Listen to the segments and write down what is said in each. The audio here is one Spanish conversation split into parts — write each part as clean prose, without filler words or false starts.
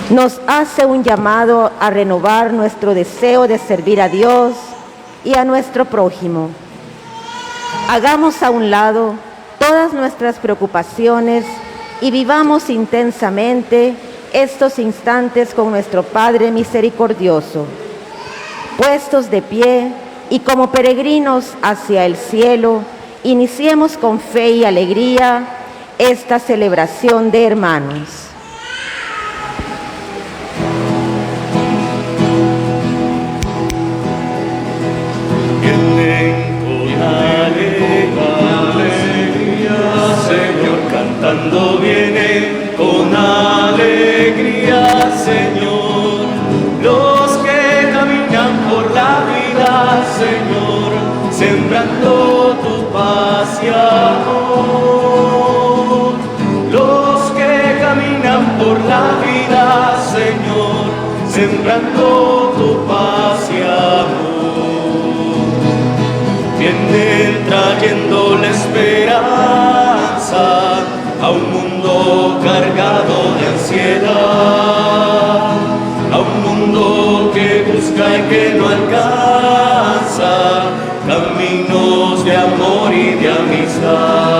nos hace un llamado a renovar nuestro deseo de servir a Dios y a nuestro prójimo. Hagamos a un lado todas nuestras preocupaciones y vivamos intensamente estos instantes con nuestro Padre misericordioso. Puestos de pie y como peregrinos hacia el cielo, iniciemos con fe y alegría esta celebración de hermanos. Cantando vienen con alegría, Señor, los que caminan por la vida, Señor, sembrando tu paz y amor. Los que caminan por la vida, Señor, sembrando tu paz y amor. Vienen trayendo la esperanza a un mundo cargado de ansiedad, a un mundo que busca y que no alcanza caminos de amor y de amistad.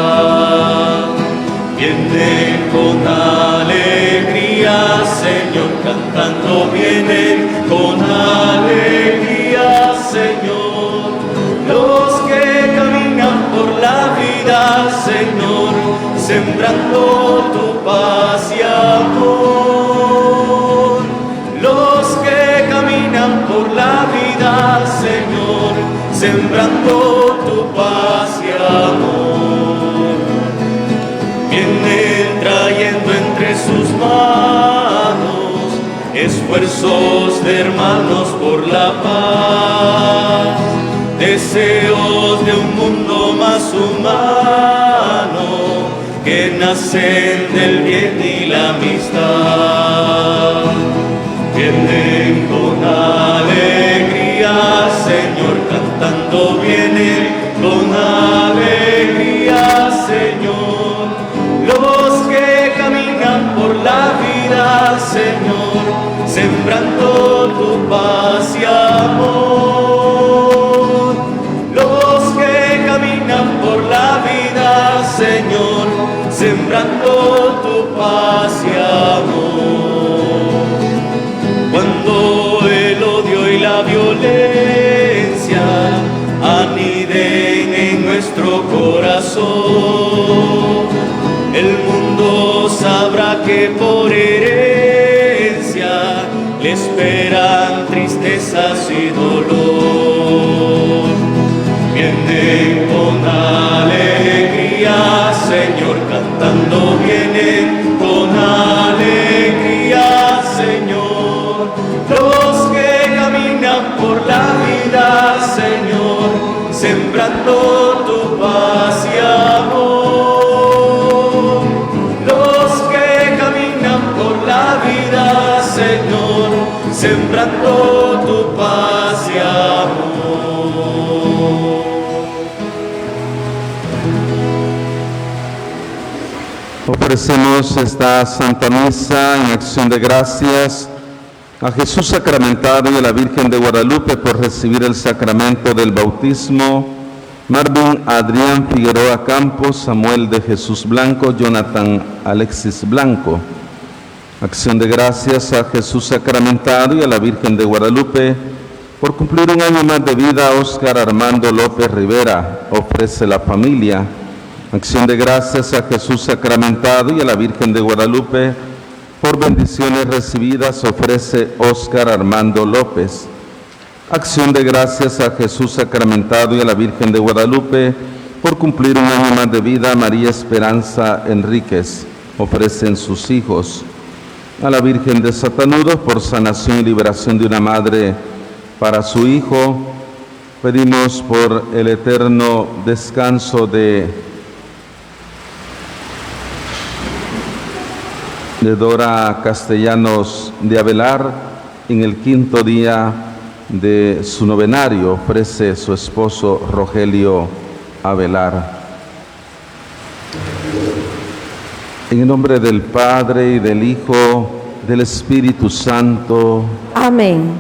Vienen con alegría, Señor, cantando, vienen con alegría, Señor, los que caminan por la vida, Señor, sembrando tu paz y amor. Los que caminan por la vida, Señor, sembrando tu paz y amor. Vienen trayendo entre sus manos esfuerzos de hermanos por la paz, deseos de un mundo más humano que nacen del bien y la amistad. Vienen con alegría, Señor, cantando, vienen con alegría, Señor, los que caminan por la vida, Señor, sembrando tu paz y amor. Los que caminan por la vida, Señor, sembrando tu paz y amor. Cuando el odio y la violencia aniden en nuestro corazón, el mundo sabrá que por herencia le esperan tristezas y dolor. Vienen con alegría, Señor, cantando, vienen con alegría, Señor, los que caminan por la vida, Señor, sembrando tu paz y amor. Los que caminan por la vida, Señor, sembrando tu paz y amor. Ofrecemos esta Santa Misa en acción de gracias a Jesús sacramentado y a la Virgen de Guadalupe por recibir el sacramento del bautismo. Marvin Adrián Figueroa Campos, Samuel de Jesús Blanco, Jonathan Alexis Blanco. Acción de gracias a Jesús sacramentado y a la Virgen de Guadalupe por cumplir un año más de vida. Óscar Armando López Rivera ofrece la familia. Acción de gracias a Jesús sacramentado y a la Virgen de Guadalupe por bendiciones recibidas, ofrece Óscar Armando López. Acción de gracias a Jesús sacramentado y a la Virgen de Guadalupe por cumplir un año más de vida. María Esperanza Enríquez ofrecen sus hijos. A la Virgen de Satanudos por sanación y liberación de una madre para su hijo. Pedimos por el eterno descanso de Dora Castellanos de Avelar en el 5º día de su novenario. Ofrece su esposo Rogelio Avelar. En el nombre del Padre y del Hijo del Espíritu Santo. Amén.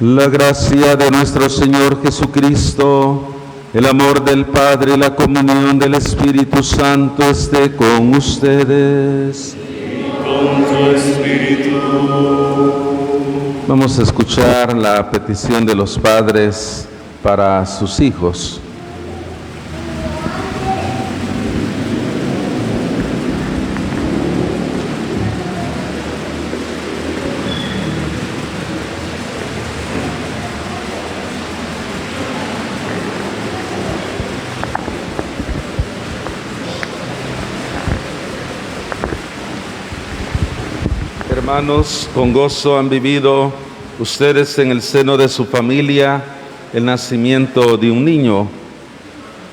La gracia de nuestro Señor Jesucristo, el amor del Padre y la comunión del Espíritu Santo esté con ustedes. Con tu espíritu. Vamos a escuchar la petición de los padres para sus hijos. Hermanos, con gozo han vivido ustedes en el seno de su familia el nacimiento de un niño.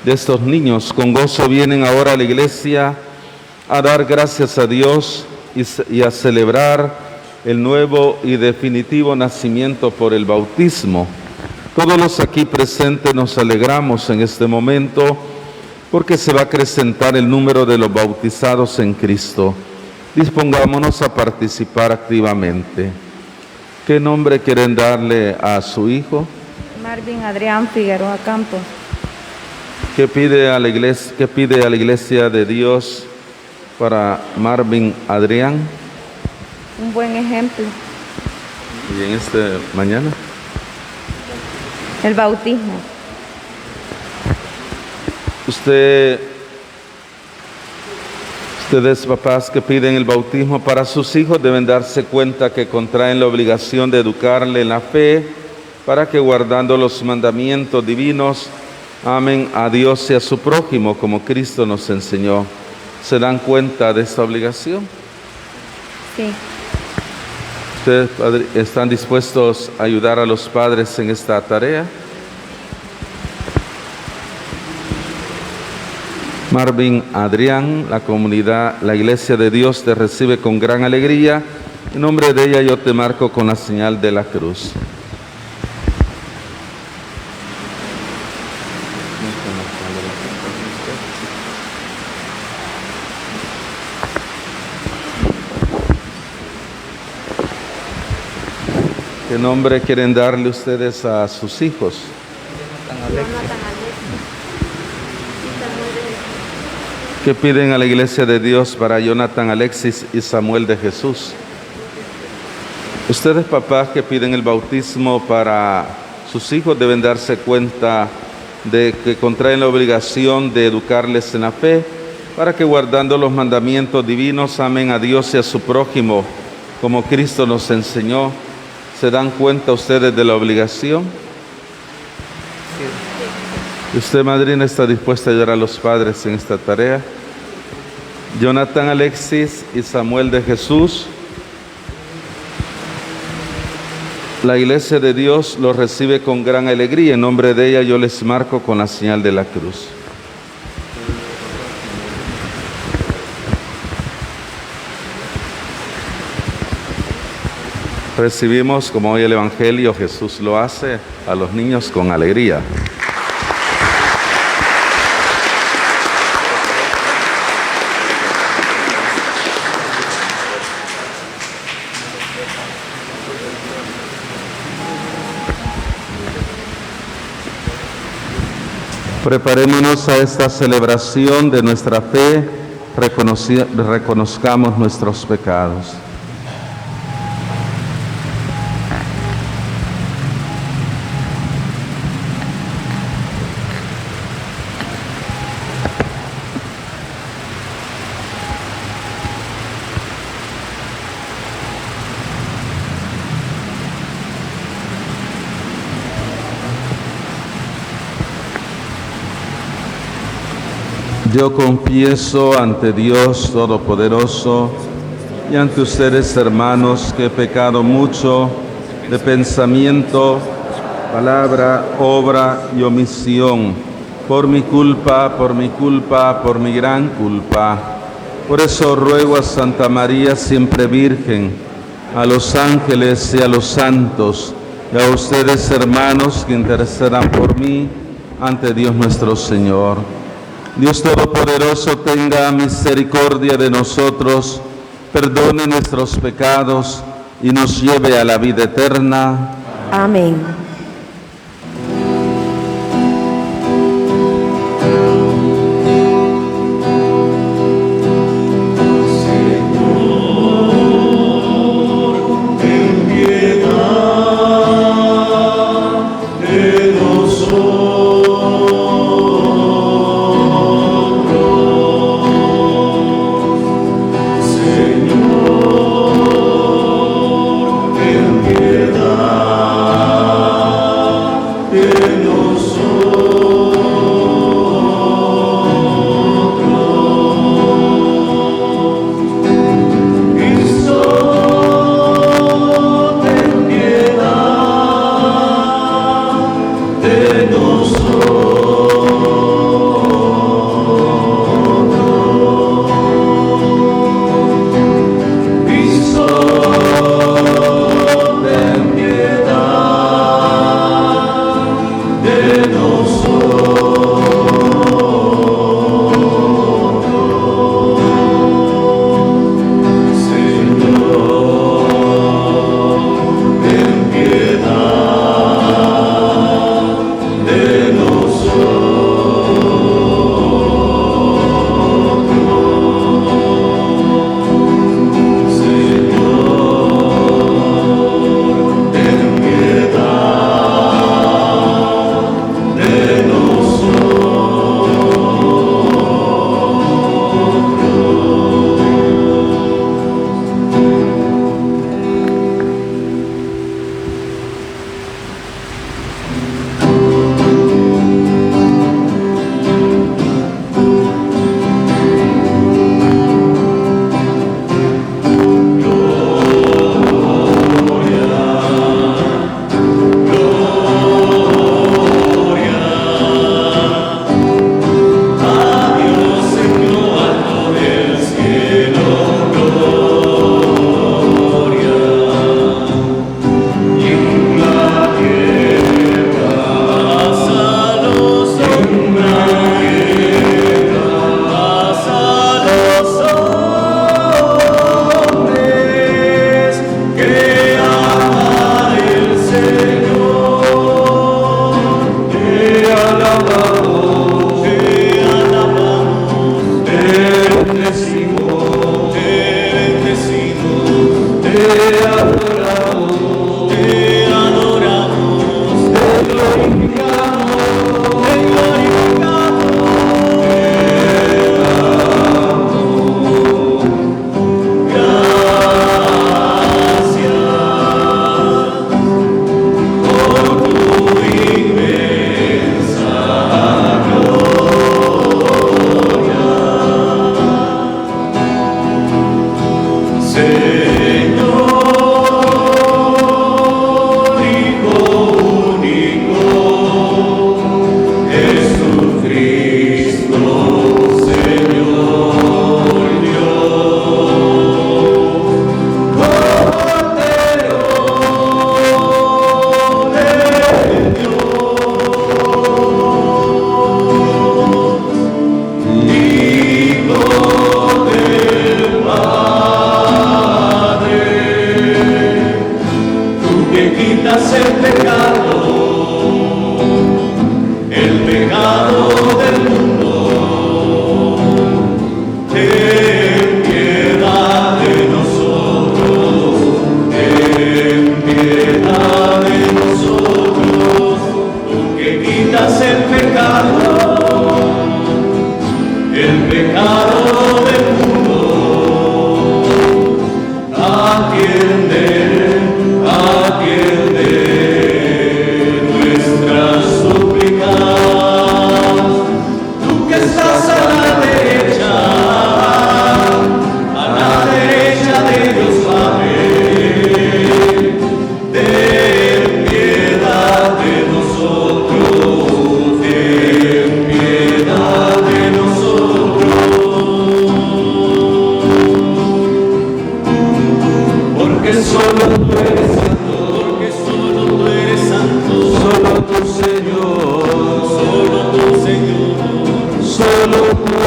De estos niños, con gozo vienen ahora a la iglesia a dar gracias a Dios y a celebrar el nuevo y definitivo nacimiento por el bautismo. Todos los aquí presentes nos alegramos en este momento porque se va a acrecentar el número de los bautizados en Cristo. Dispongámonos a participar activamente. ¿Qué nombre quieren darle a su hijo? Marvin Adrián Figueroa Campos. ¿Qué pide a la iglesia de Dios para Marvin Adrián? Un buen ejemplo. ¿Y en este mañana? El bautismo. Ustedes, papás que piden el bautismo para sus hijos, deben darse cuenta que contraen la obligación de educarle en la fe para que, guardando los mandamientos divinos, amen a Dios y a su prójimo como Cristo nos enseñó. ¿Se dan cuenta de esta obligación? Sí. ¿Ustedes están dispuestos a ayudar a los padres en esta tarea? Marvin Adrián, la comunidad, la Iglesia de Dios te recibe con gran alegría. En nombre de ella yo te marco con la señal de la cruz. ¿Qué nombre quieren darle ustedes a sus hijos? ¿Qué piden a la Iglesia de Dios para Jonathan Alexis y Samuel de Jesús? Ustedes, papás, que piden el bautismo para sus hijos, deben darse cuenta de que contraen la obligación de educarles en la fe para que, guardando los mandamientos divinos, amen a Dios y a su prójimo como Cristo nos enseñó. ¿Se dan cuenta ustedes de la obligación? ¿Usted, madrina, está dispuesta a ayudar a los padres en esta tarea? Jonathan Alexis y Samuel de Jesús, la Iglesia de Dios los recibe con gran alegría. En nombre de ella yo les marco con la señal de la cruz. Recibimos, como hoy el Evangelio Jesús lo hace, a los niños con alegría. Preparémonos a esta celebración de nuestra fe, reconozcamos nuestros pecados. Yo confieso ante Dios Todopoderoso y ante ustedes, hermanos, que he pecado mucho de pensamiento, palabra, obra y omisión, por mi culpa, por mi gran culpa. Por eso ruego a Santa María, siempre Virgen, a los ángeles y a los santos, y a ustedes, hermanos, que intercedan por mí ante Dios nuestro Señor. Dios Todopoderoso tenga misericordia de nosotros, perdone nuestros pecados y nos lleve a la vida eterna. Amén.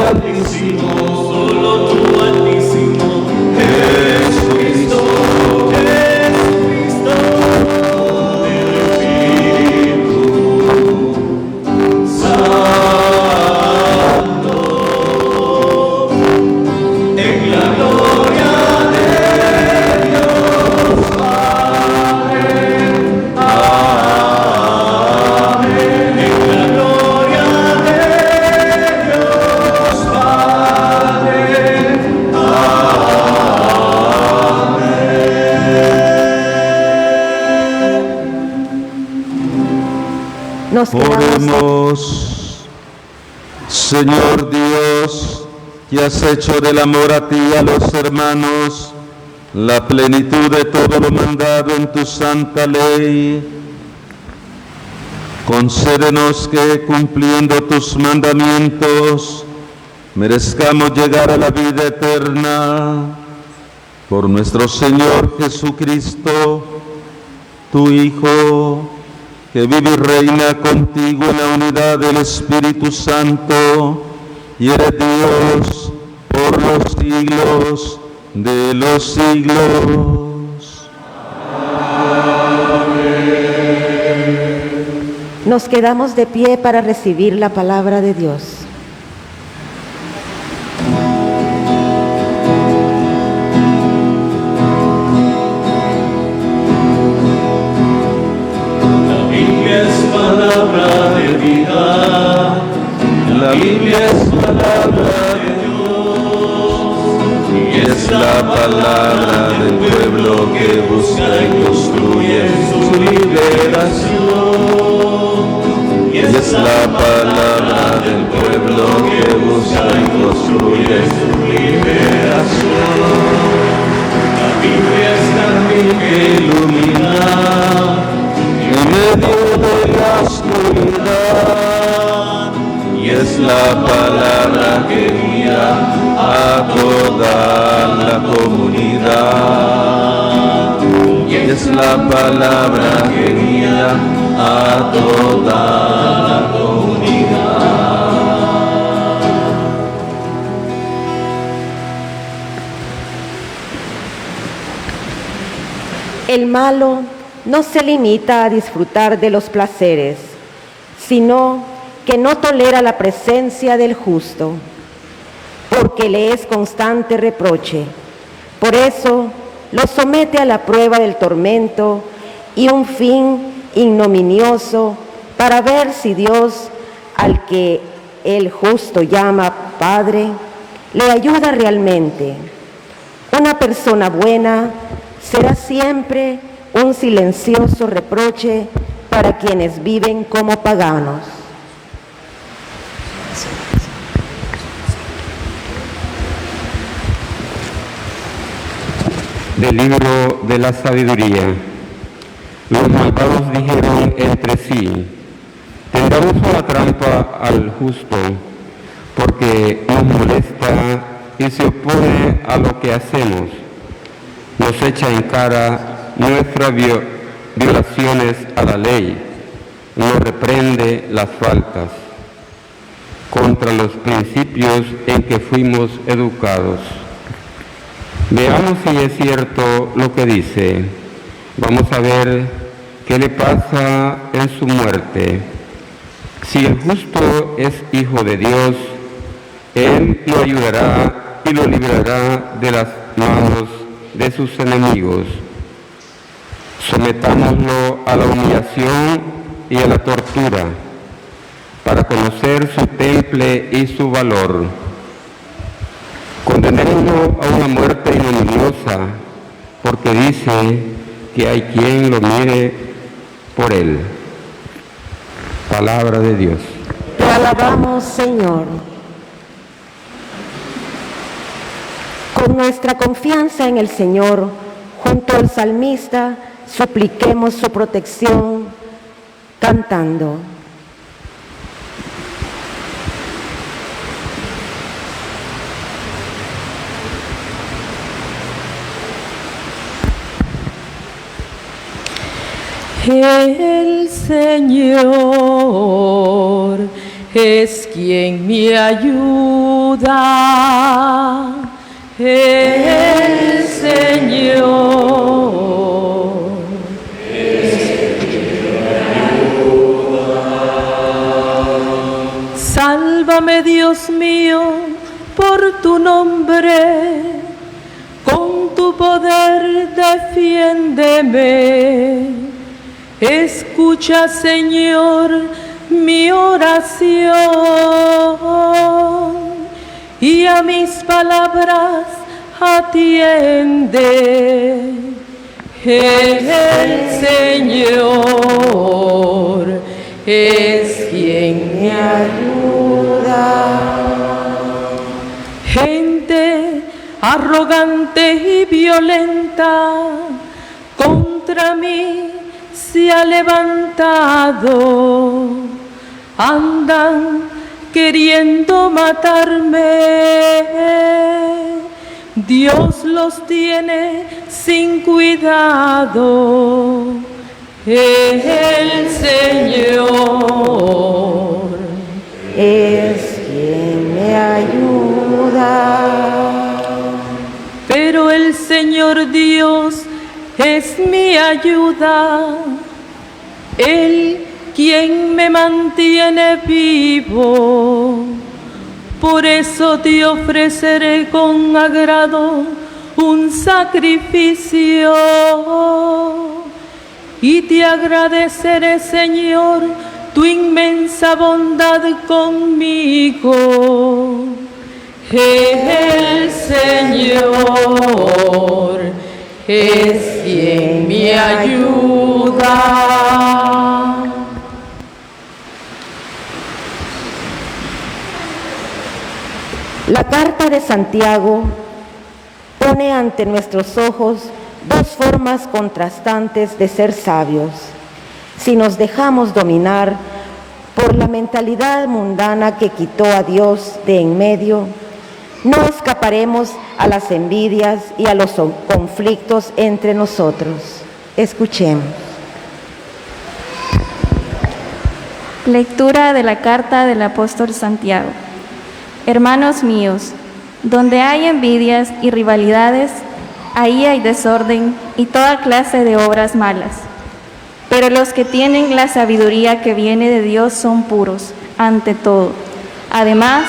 Altísimo, solo tú Altísimo, Nos quedamos Oremos. Señor Dios, que has hecho del amor a ti y a los hermanos la plenitud de todo lo mandado en tu santa ley, concédenos que, cumpliendo tus mandamientos, merezcamos llegar a la vida eterna. Por nuestro Señor Jesucristo, tu Hijo, que vive y reina contigo en la unidad del Espíritu Santo, y eres Dios por los siglos de los siglos. Nos quedamos de pie para recibir la palabra de Dios. La Biblia es palabra de vida, La Biblia es palabra de Dios y es la palabra del pueblo que busca y construye su liberación. Y es la palabra del pueblo que busca y construye su liberación. La Biblia es camino Que ilumina en medio de la oscuridad, y es la palabra que guía a toda la comunidad, y es la palabra que guía a toda la comunidad. El malo no se limita a disfrutar de los placeres, sino que no tolera la presencia del justo, porque le es constante reproche. Por eso lo somete a la prueba del tormento y un fin ignominioso para ver si Dios, al que el justo llama Padre, le ayuda realmente. Una persona buena será siempre un silencioso reproche para quienes viven como paganos. Del libro de la sabiduría. Los malvados dijeron entre sí: tendamos una trampa al justo, porque nos molesta y se opone a lo que hacemos. Nos echa en cara nuestras violaciones a la ley, nos reprende las faltas contra los principios en que fuimos educados. Veamos si es cierto lo que dice. Vamos a ver qué le pasa en su muerte. Si el justo es hijo de Dios, Él lo ayudará y lo librará de las manos de sus enemigos. Sometámoslo a la humillación y a la tortura, para conocer su temple y su valor. Condenémoslo a una muerte ignominiosa, porque dice que hay quien lo mire por él. Palabra de Dios. Te alabamos, Señor. Con nuestra confianza en el Señor, junto al salmista, supliquemos su protección, cantando. El Señor es quien me ayuda. El Señor es quien me ayuda. Sálvame, Dios mío, por tu nombre. Con tu poder defiéndeme. Escucha, Señor, mi oración y a mis palabras atiende. El Señor es quien me ayuda. Gente arrogante y violenta contra mí se ha levantado, andan queriendo matarme. Dios los tiene sin cuidado, el Señor es quien me ayuda. Pero el Señor Dios es mi ayuda, Él quien me mantiene vivo. Por eso te ofreceré con agrado un sacrificio y te agradeceré, Señor, tu inmensa bondad conmigo. El Señor es quien me ayuda. La carta de Santiago pone ante nuestros ojos dos formas contrastantes de ser sabios. Si nos dejamos dominar por la mentalidad mundana que quitó a Dios de en medio, no escaparemos a las envidias y a los conflictos entre nosotros. Escuchemos. Lectura de la carta del apóstol Santiago. Hermanos míos, donde hay envidias y rivalidades, ahí hay desorden y toda clase de obras malas. Pero los que tienen la sabiduría que viene de Dios son puros, ante todo. Además,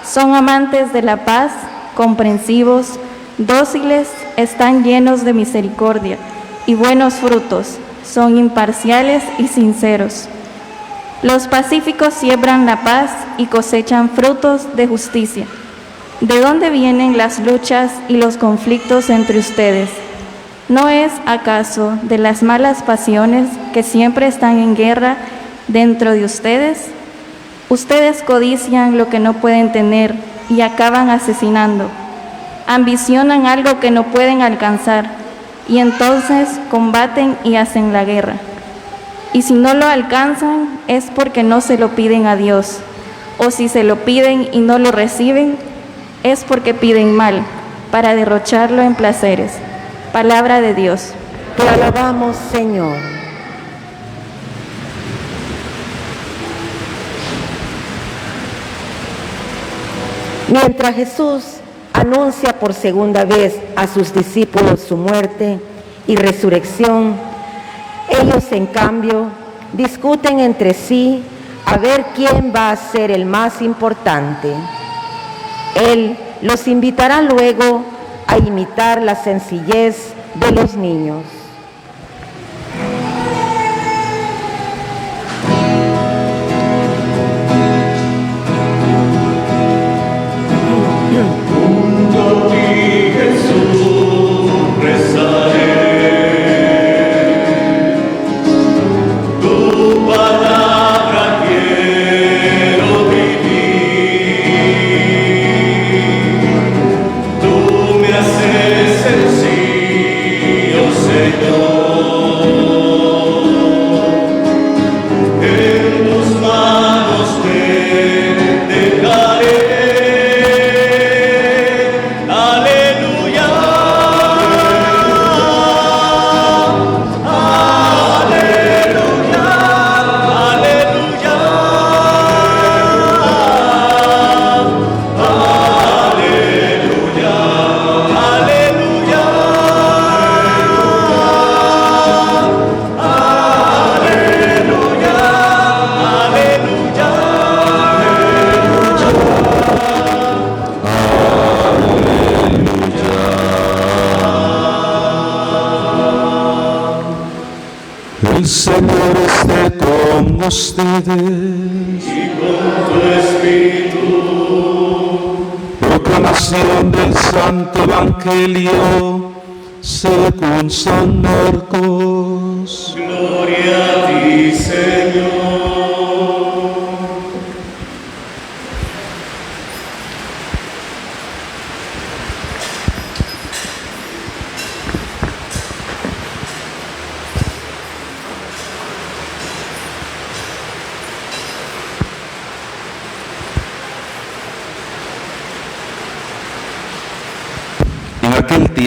son amantes de la paz, comprensivos, dóciles, están llenos de misericordia y buenos frutos, son imparciales y sinceros. Los pacíficos siembran la paz y cosechan frutos de justicia. ¿De dónde vienen las luchas y los conflictos entre ustedes? ¿No es acaso de las malas pasiones que siempre están en guerra dentro de ustedes? Ustedes codician lo que no pueden tener y acaban asesinando. Ambicionan algo que no pueden alcanzar y entonces combaten y hacen la guerra. Y si no lo alcanzan es porque no se lo piden a Dios, o si se lo piden y no lo reciben es porque piden mal, para derrocharlo en placeres. Palabra de Dios. Te alabamos, Señor. Mientras Jesús anuncia por segunda vez a sus discípulos su muerte y resurrección, ellos, en cambio, discuten entre sí a ver quién va a ser el más importante. Él los invitará luego a imitar la sencillez de los niños. Junto a ti, Jesús, rezaré. Tu palabra quiero vivir. Tú me haces sencillo, Señor. En tus manos te dejaré. Aleluya. Aleluya. Aleluya. Aleluya. Aleluya. El Señor esté con ustedes. Y con tu espíritu. Proclamación del Santo Evangelio según San Marcos. Gloria a ti, Señor.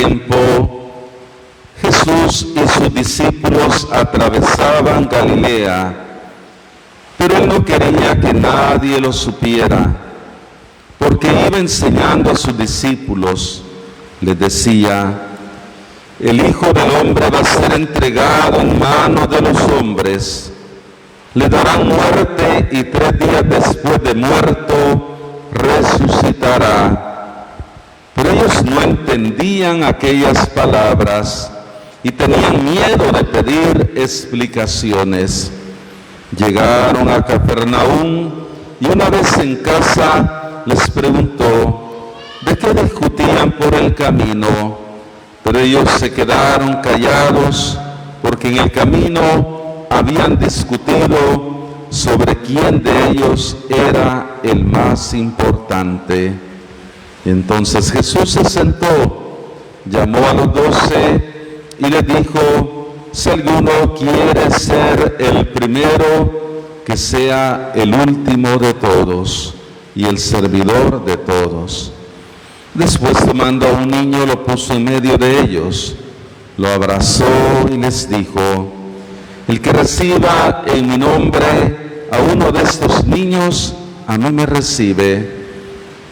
tiempo, Jesús y sus discípulos atravesaban Galilea, pero él no quería que nadie lo supiera, porque iba enseñando a sus discípulos. Les decía: el Hijo del Hombre va a ser entregado en manos de los hombres, le darán muerte y 3 días después de muerto resucitará. Pero ellos no entendían aquellas palabras y tenían miedo de pedir explicaciones. Llegaron a Capernaum y una vez en casa les preguntó de qué discutían por el camino, pero ellos se quedaron callados porque en el camino habían discutido sobre quién de ellos era el más importante. Entonces Jesús se sentó, llamó a los 12 y les dijo: si alguno quiere ser el primero, que sea el último de todos y el servidor de todos. Después, tomando a un niño, lo puso en medio de ellos, lo abrazó y les dijo: el que reciba en mi nombre a uno de estos niños, a mí me recibe,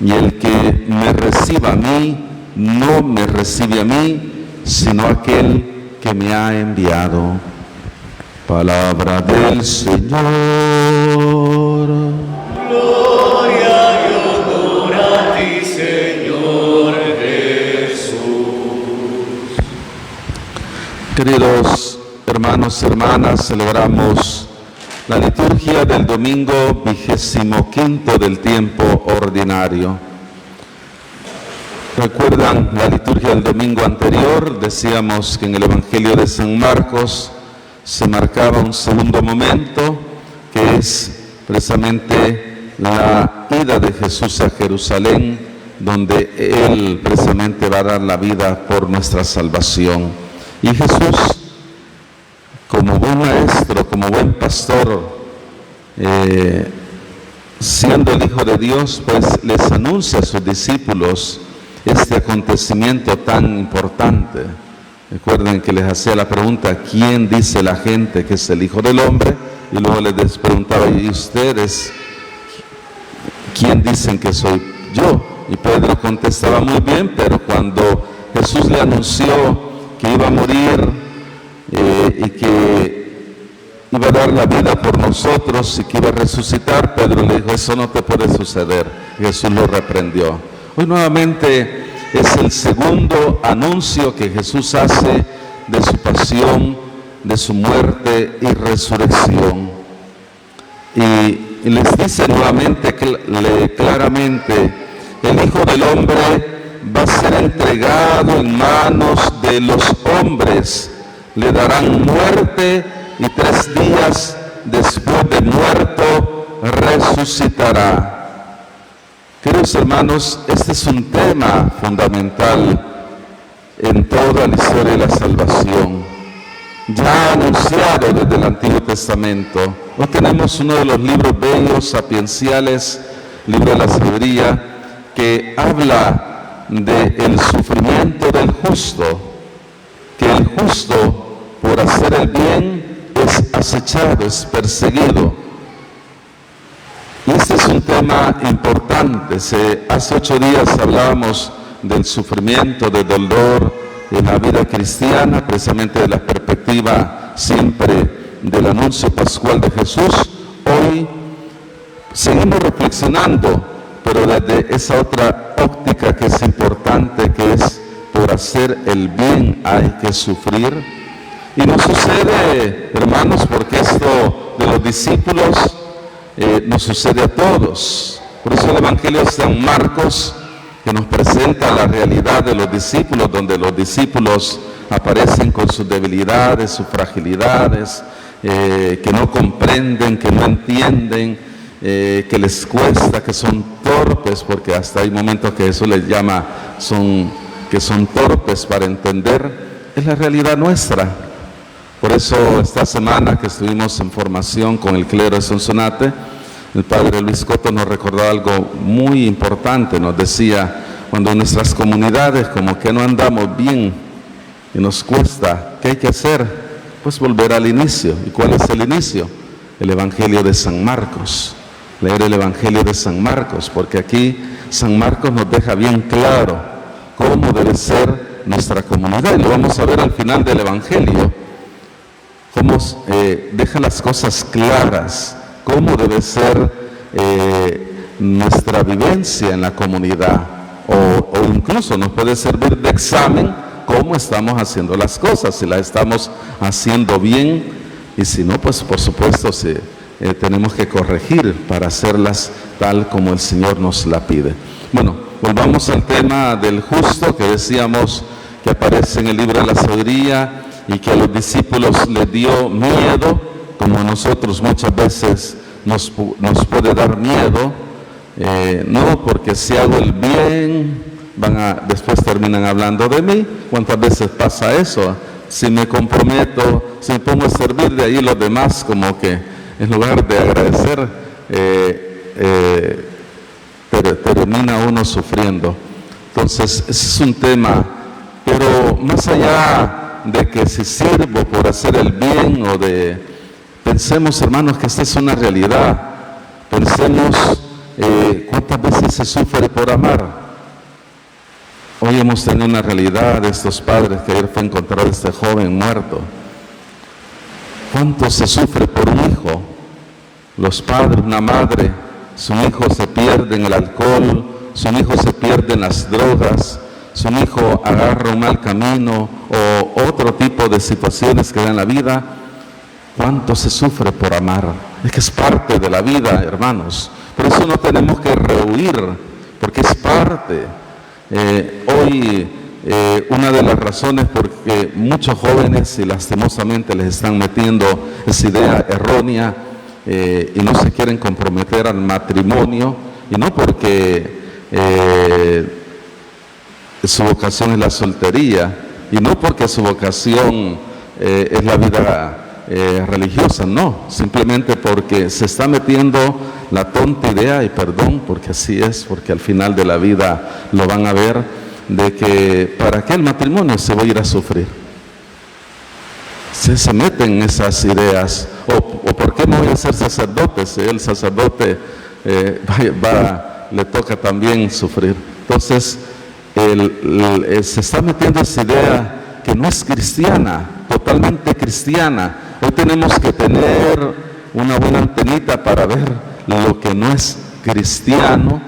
y el que me reciba a mí, no me recibe a mí, sino aquel que me ha enviado. Palabra del Señor. Gloria y honor a ti, Señor Jesús. Queridos hermanos y hermanas, celebramos la liturgia del domingo 25 del tiempo ordinario. ¿Recuerdan la liturgia del domingo anterior? Decíamos que en el Evangelio de San Marcos se marcaba un segundo momento, que es precisamente la ida de Jesús a Jerusalén, donde Él precisamente va a dar la vida por nuestra salvación. Y Jesús, como buen maestro, como buen pastor, siendo el Hijo de Dios, pues les anuncia a sus discípulos este acontecimiento tan importante. Recuerden que les hacía la pregunta: ¿quién dice la gente que es el Hijo del Hombre? Y luego les preguntaba: ¿y ustedes quién dicen que soy yo? Y Pedro contestaba muy bien, pero cuando Jesús le anunció que iba a morir y que iba a dar la vida por nosotros y que iba a resucitar, Pedro le dijo: eso no te puede suceder. Jesús lo reprendió. Hoy nuevamente es el segundo anuncio que Jesús hace de su pasión, de su muerte y resurrección. Y les dice nuevamente claramente: el Hijo del Hombre va a ser entregado en manos de los hombres, le darán muerte y 3 días después de muerto resucitará. Queridos hermanos, este es un tema fundamental en toda la historia de la salvación, ya anunciado desde el Antiguo Testamento. Hoy tenemos uno de los libros bellos, sapienciales, libro de la sabiduría, que habla del sufrimiento del justo, que el justo, por hacer el bien, es acechado, es perseguido. Y este es un tema importante. Hace 8 días hablábamos del sufrimiento, del dolor en la vida cristiana, precisamente de la perspectiva siempre del anuncio pascual de Jesús. Hoy seguimos reflexionando, pero desde esa otra óptica que es importante, que es: por hacer el bien hay que sufrir. Y nos sucede, hermanos, porque esto de los discípulos nos sucede a todos. Por eso el Evangelio de San Marcos, que nos presenta la realidad de los discípulos, donde los discípulos aparecen con sus debilidades, sus fragilidades, que no comprenden, que no entienden, que les cuesta, que son torpes, porque hasta hay momentos que Jesús les llama que son torpes para entender. Es la realidad nuestra. Por eso esta semana que estuvimos en formación con el clero de Sonsonate, el padre Luis Coto nos recordó algo muy importante. Nos decía: cuando en nuestras comunidades como que no andamos bien y nos cuesta, ¿qué hay que hacer? Pues volver al inicio. ¿Y cuál es el inicio? El Evangelio de San Marcos. Leer el Evangelio de San Marcos, porque aquí San Marcos nos deja bien claro cómo debe ser nuestra comunidad. Y lo vamos a ver al final del Evangelio, cómo deja las cosas claras, cómo debe ser nuestra vivencia en la comunidad, o incluso nos puede servir de examen cómo estamos haciendo las cosas, si las estamos haciendo bien, y si no, pues por supuesto tenemos que corregir para hacerlas tal como el Señor nos la pide. Bueno, volvamos al tema del justo que decíamos que aparece en el libro de la sabiduría y que a los discípulos les dio miedo, como a nosotros muchas veces nos puede dar miedo, no porque si hago el bien, después terminan hablando de mí. ¿Cuántas veces pasa eso? Si me comprometo, si me pongo a servir, de ahí los demás como que en lugar de agradecer, termina uno sufriendo. Entonces, ese es un tema, pero más allá de que si sirvo por hacer el bien pensemos, hermanos, que esta es una realidad. Pensemos cuántas veces se sufre por amar. Hoy hemos tenido una realidad de estos padres que ayer fue encontrado este joven muerto. ¿Cuánto se sufre por un hijo? Los padres, una madre, su hijo se pierde en el alcohol, su hijo se pierde en las drogas, su hijo agarra un mal camino o otro tipo de situaciones que da en la vida. ¿Cuánto se sufre por amar? Es que es parte de la vida, hermanos. Por eso no tenemos que rehuir, porque es parte. Hoy una de las razones por que muchos jóvenes y lastimosamente les están metiendo esa idea errónea y no se quieren comprometer al matrimonio, y no porque su vocación es la soltería, y no porque su vocación es la vida religiosa, no, simplemente porque se está metiendo la tonta idea, y perdón, porque así es, porque al final de la vida lo van a ver, de que para qué el matrimonio se va a ir a sufrir. Se meten esas ideas, o por qué no voy a ser sacerdote, si el sacerdote le toca también sufrir. Entonces se está metiendo esa idea que no es cristiana, totalmente cristiana. Hoy tenemos que tener una buena antenita para ver lo que no es cristiano,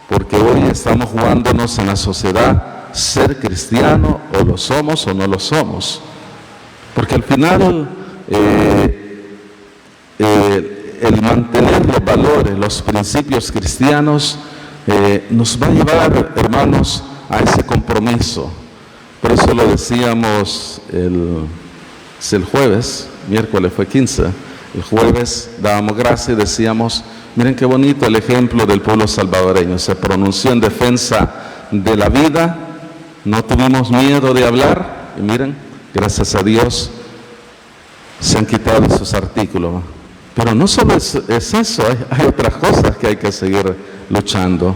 porque hoy estamos jugándonos en la sociedad ser cristiano, o lo somos o no lo somos. Porque al final el mantener los valores, los principios cristianos nos va a llevar, hermanos, a ese compromiso. Por eso lo decíamos el jueves, miércoles fue 15, el jueves dábamos gracias y decíamos, miren qué bonito el ejemplo del pueblo salvadoreño, se pronunció en defensa de la vida, no tuvimos miedo de hablar, y miren, gracias a Dios se han quitado esos artículos. Pero no solo es eso, hay otras cosas que hay que seguir luchando.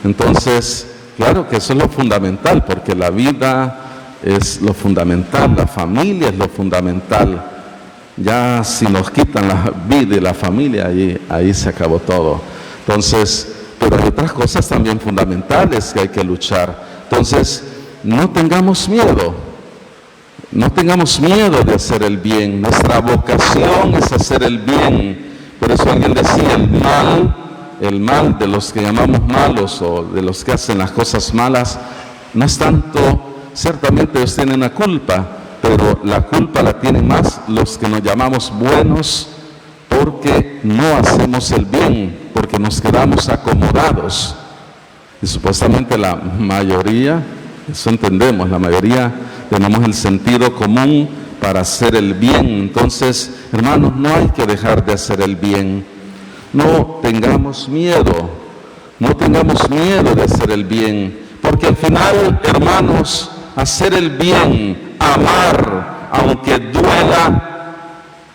Entonces, claro que eso es lo fundamental, porque la vida es lo fundamental, la familia es lo fundamental. Ya si nos quitan la vida y la familia, ahí se acabó todo. Entonces, pero hay otras cosas también fundamentales que hay que luchar. Entonces, no tengamos miedo de hacer el bien. Nuestra vocación es hacer el bien. Por eso alguien decía, el mal de los que llamamos malos o de los que hacen las cosas malas, no es tanto, ciertamente ellos tienen una culpa, pero la culpa la tienen más los que nos llamamos buenos, porque no hacemos el bien, porque nos quedamos acomodados. Y supuestamente la mayoría, eso entendemos, la mayoría tenemos el sentido común para hacer el bien. Entonces, hermanos, no hay que dejar de hacer el bien. No tengamos miedo de hacer el bien, porque al final, hermanos, hacer el bien, amar, aunque duela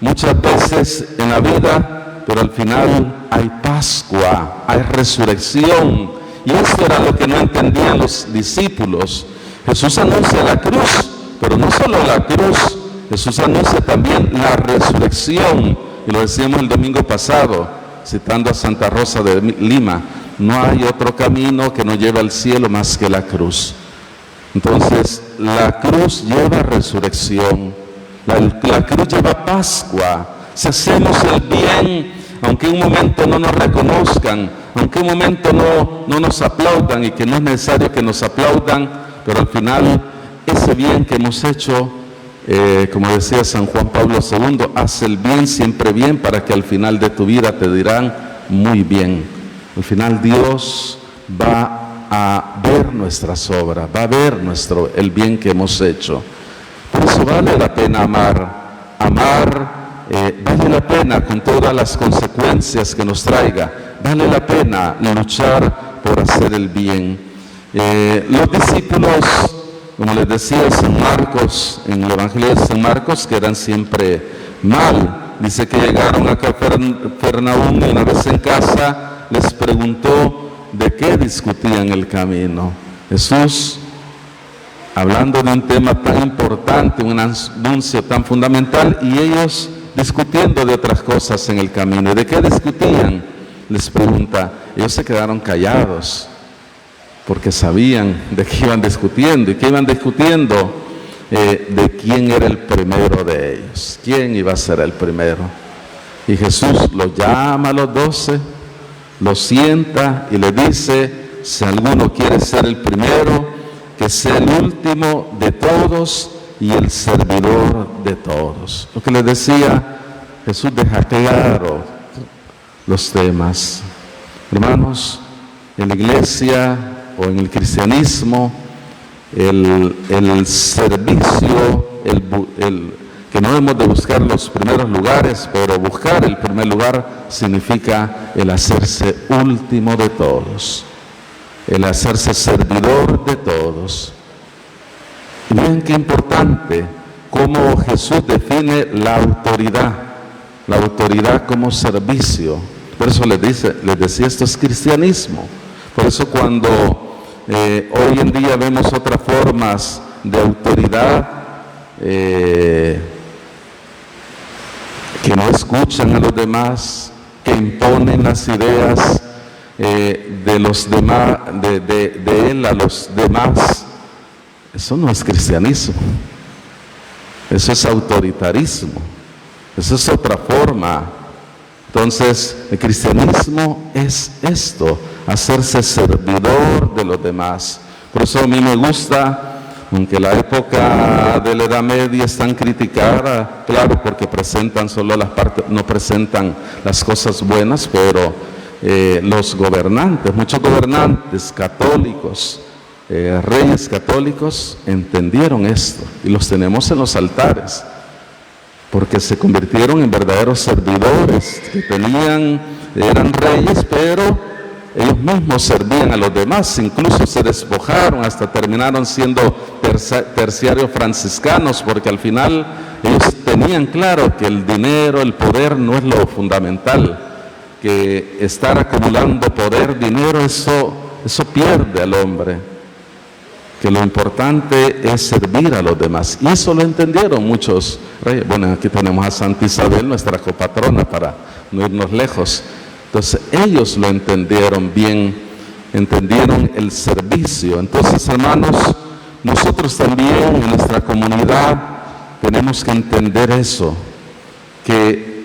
muchas veces en la vida, pero al final hay Pascua, hay resurrección, Y eso era lo que no entendían los discípulos. Jesús anuncia la cruz, pero no solo la cruz, Jesús anuncia también la resurrección. Y lo decíamos el domingo pasado, citando a Santa Rosa de Lima: no hay otro camino que nos lleve al cielo más que la cruz. Entonces, la cruz lleva resurrección, la cruz lleva Pascua. Si hacemos el bien, aunque en un momento no nos reconozcan, aunque en un momento no nos aplaudan, y que no es necesario que nos aplaudan, pero al final ese bien que hemos hecho, como decía San Juan Pablo II, haz el bien siempre bien, para que al final de tu vida te dirán muy bien. Al final Dios va a ver nuestras obras, va a ver el bien que hemos hecho. Por eso vale la pena amar, vale la pena con todas las consecuencias que nos traiga, vale la pena luchar por hacer el bien. Los discípulos, como les decía San Marcos, en el Evangelio de San Marcos, que eran siempre mal. Dice que llegaron a Capernaum y una vez en casa les preguntó de qué discutían el camino. Jesús, hablando de un tema tan importante, un anuncio tan fundamental, y ellos discutiendo de otras cosas en el camino. ¿De qué discutían? Les pregunta. Ellos se quedaron callados, porque sabían de qué iban discutiendo. ¿Y qué iban discutiendo? De quién era el primero de ellos. ¿Quién iba a ser el primero? Y Jesús los llama a los 12, los sienta y le dice: si alguno quiere ser el primero, que sea el último de todos y el servidor de todos. Lo que les decía, Jesús deja claro los temas. Hermanos, en la iglesia o en el cristianismo, el servicio, que no hemos de buscar los primeros lugares, pero buscar el primer lugar significa el hacerse último de todos, el hacerse servidor de todos. Y miren qué importante cómo Jesús define la autoridad como servicio. Por eso les decía, esto es cristianismo. Por eso cuando hoy en día vemos otras formas de autoridad, que no escuchan a los demás, que imponen las ideas de los demás, de él a los demás, eso no es cristianismo, eso es autoritarismo, eso es otra forma. Entonces, el cristianismo es esto, hacerse servidor de los demás. Por eso a mí me gusta, aunque la época de la Edad Media es tan criticada, claro, porque presentan solo las partes, no presentan las cosas buenas, pero los gobernantes, muchos gobernantes católicos, reyes católicos, entendieron esto y los tenemos en los altares, porque se convirtieron en verdaderos servidores, que eran reyes, pero ellos mismos servían a los demás, incluso se despojaron, hasta terminaron siendo terciarios franciscanos, porque al final ellos tenían claro que el dinero, el poder no es lo fundamental, que estar acumulando poder, dinero, eso pierde al hombre, que lo importante es servir a los demás. Y eso lo entendieron muchos reyes. Bueno, aquí tenemos a Santa Isabel, nuestra copatrona, para no irnos lejos. Entonces ellos lo entendieron bien, entendieron el servicio. Entonces, hermanos, nosotros también en nuestra comunidad tenemos que entender eso, que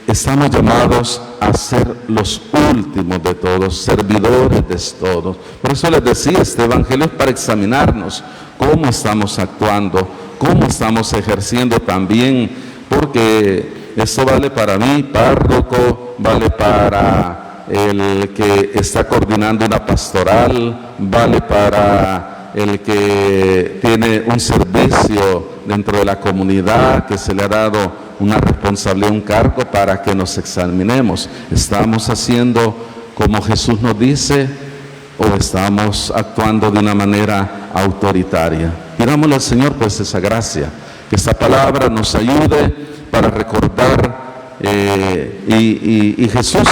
estamos llamados a ser los últimos de todos, servidores de todos. Por eso les decía, este evangelio es para examinarnos cómo estamos actuando, cómo estamos ejerciendo también, porque esto vale para mí, párroco, vale para el que está coordinando una pastoral, vale para el que tiene un servicio dentro de la comunidad, que se le ha dado una responsabilidad, un cargo, para que nos examinemos. ¿Estamos haciendo como Jesús nos dice o estamos actuando de una manera autoritaria? Pidámosle al Señor pues esa gracia, que esta palabra nos ayude para recordar, y Jesús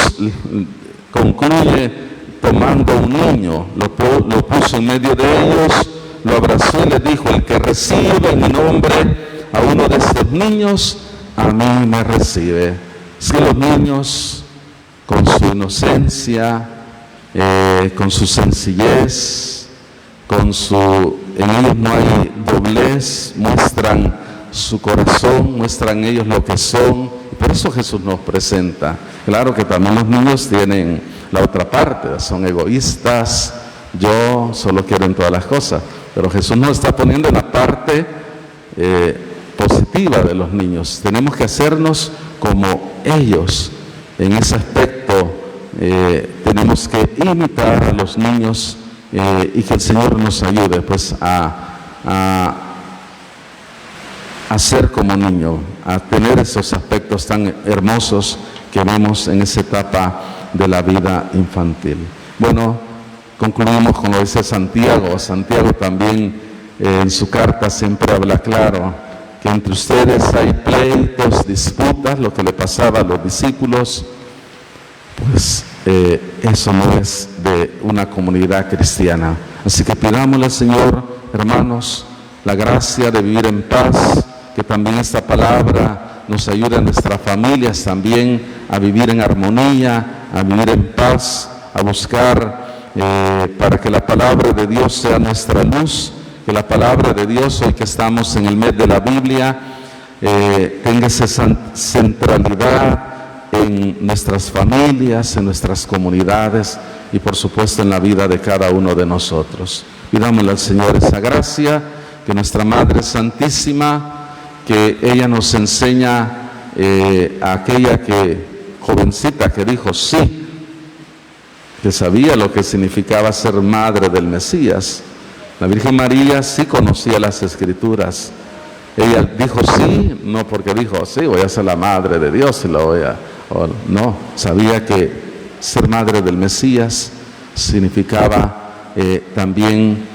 concluye tomando un niño, lo puso en medio de ellos, lo abrazó y le dijo: el que recibe en mi nombre a uno de estos niños, a mí me recibe. Si los niños, con su inocencia, con su sencillez, en ellos no hay doblez, muestran su corazón, muestran ellos lo que son. Y por eso Jesús nos presenta. Claro que también los niños tienen la otra parte, son egoístas, yo solo quiero en todas las cosas. Pero Jesús nos está poniendo en la parte positiva de los niños. Tenemos que hacernos como ellos. En ese aspecto tenemos que imitar a los niños y que el Señor nos ayude pues a ser como niño, a tener esos aspectos tan hermosos que vemos en esa etapa de la vida infantil. Bueno, concluimos con lo que dice Santiago. Santiago también en su carta siempre habla claro que entre ustedes hay pleitos, disputas, lo que le pasaba a los discípulos. Pues eso no es de una comunidad cristiana. Así que pidámosle al Señor, hermanos, la gracia de vivir en paz, que también esta palabra nos ayude a nuestras familias también a vivir en armonía, a vivir en paz, a buscar para que la palabra de Dios sea nuestra luz, que la palabra de Dios, hoy que estamos en el mes de la Biblia, tenga esa centralidad en nuestras familias, en nuestras comunidades y por supuesto en la vida de cada uno de nosotros. Pidámosle al Señor esa gracia, que nuestra Madre Santísima, que ella nos enseña a aquella jovencita que dijo sí, que sabía lo que significaba ser madre del Mesías. La Virgen María sí conocía las Escrituras. Ella dijo sí, no porque dijo sí, voy a ser la madre de Dios y lo voy a... no, sabía que ser madre del Mesías significaba también,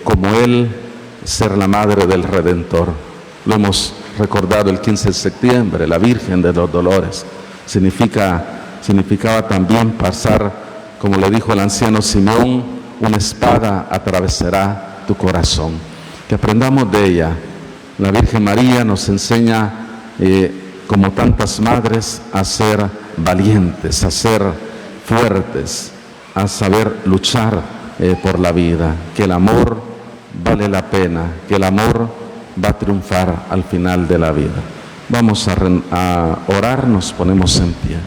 como Él, ser la madre del Redentor. Lo hemos recordado el 15 de septiembre, la Virgen de los Dolores. Significaba también pasar, como le dijo el anciano Simón, una espada atravesará tu corazón. Que aprendamos de ella. La Virgen María nos enseña, como tantas madres, a ser valientes, a ser fuertes, a saber luchar por la vida. Que el amor vale la pena, que el amor va a triunfar al final de la vida. Vamos a orar, nos ponemos en pie.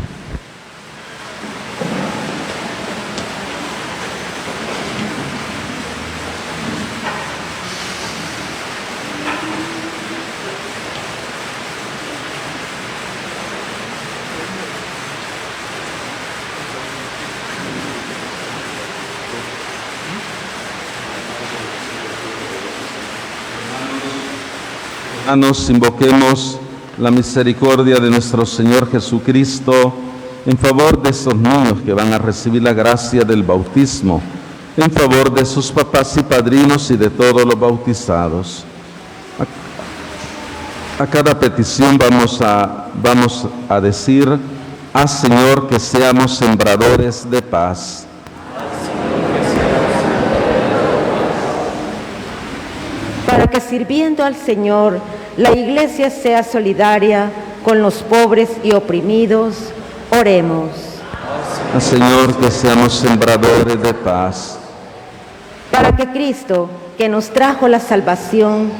Hermanos, invoquemos la misericordia de nuestro Señor Jesucristo en favor de estos niños que van a recibir la gracia del bautismo, en favor de sus papás y padrinos y de todos los bautizados. A cada petición vamos a decir: haz, Señor, que seamos sembradores de paz. Para que sirviendo al Señor, la Iglesia sea solidaria con los pobres y oprimidos, oremos. Al Señor, que seamos sembradores de paz. Para que Cristo, que nos trajo la salvación,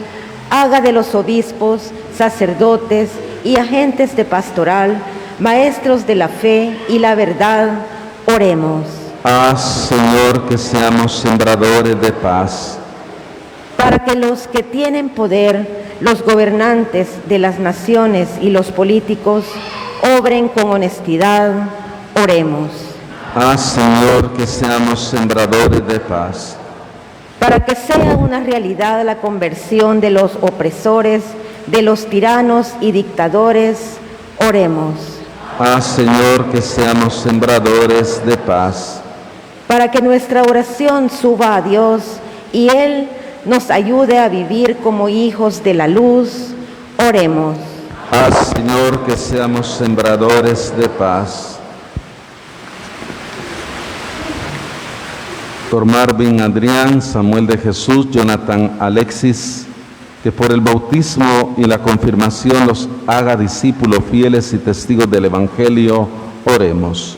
haga de los obispos, sacerdotes y agentes de pastoral, maestros de la fe y la verdad, oremos. Haz, Señor, que seamos sembradores de paz. Para que los que tienen poder, los gobernantes de las naciones y los políticos, obren con honestidad, oremos. Haz, Señor, que seamos sembradores de paz. Para que sea una realidad la conversión de los opresores, de los tiranos y dictadores, oremos. Haz, Señor, que seamos sembradores de paz. Para que nuestra oración suba a Dios y Él nos ayude a vivir como hijos de la luz, oremos. Haz, Señor, que seamos sembradores de paz. Héctor Marvin Adrián, Samuel de Jesús, Jonathan Alexis, que por el bautismo y la confirmación los haga discípulos fieles y testigos del Evangelio. Oremos.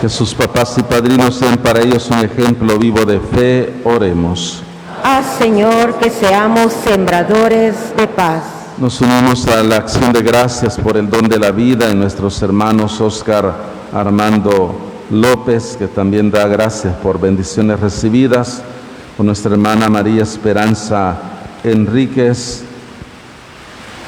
Que sus papás y padrinos sean para ellos un ejemplo vivo de fe. Oremos. Haz, Señor, que seamos sembradores de paz. Nos unimos a la acción de gracias por el don de la vida en nuestros hermanos Óscar Armando López, que también da gracias por bendiciones recibidas, por nuestra hermana María Esperanza Enríquez.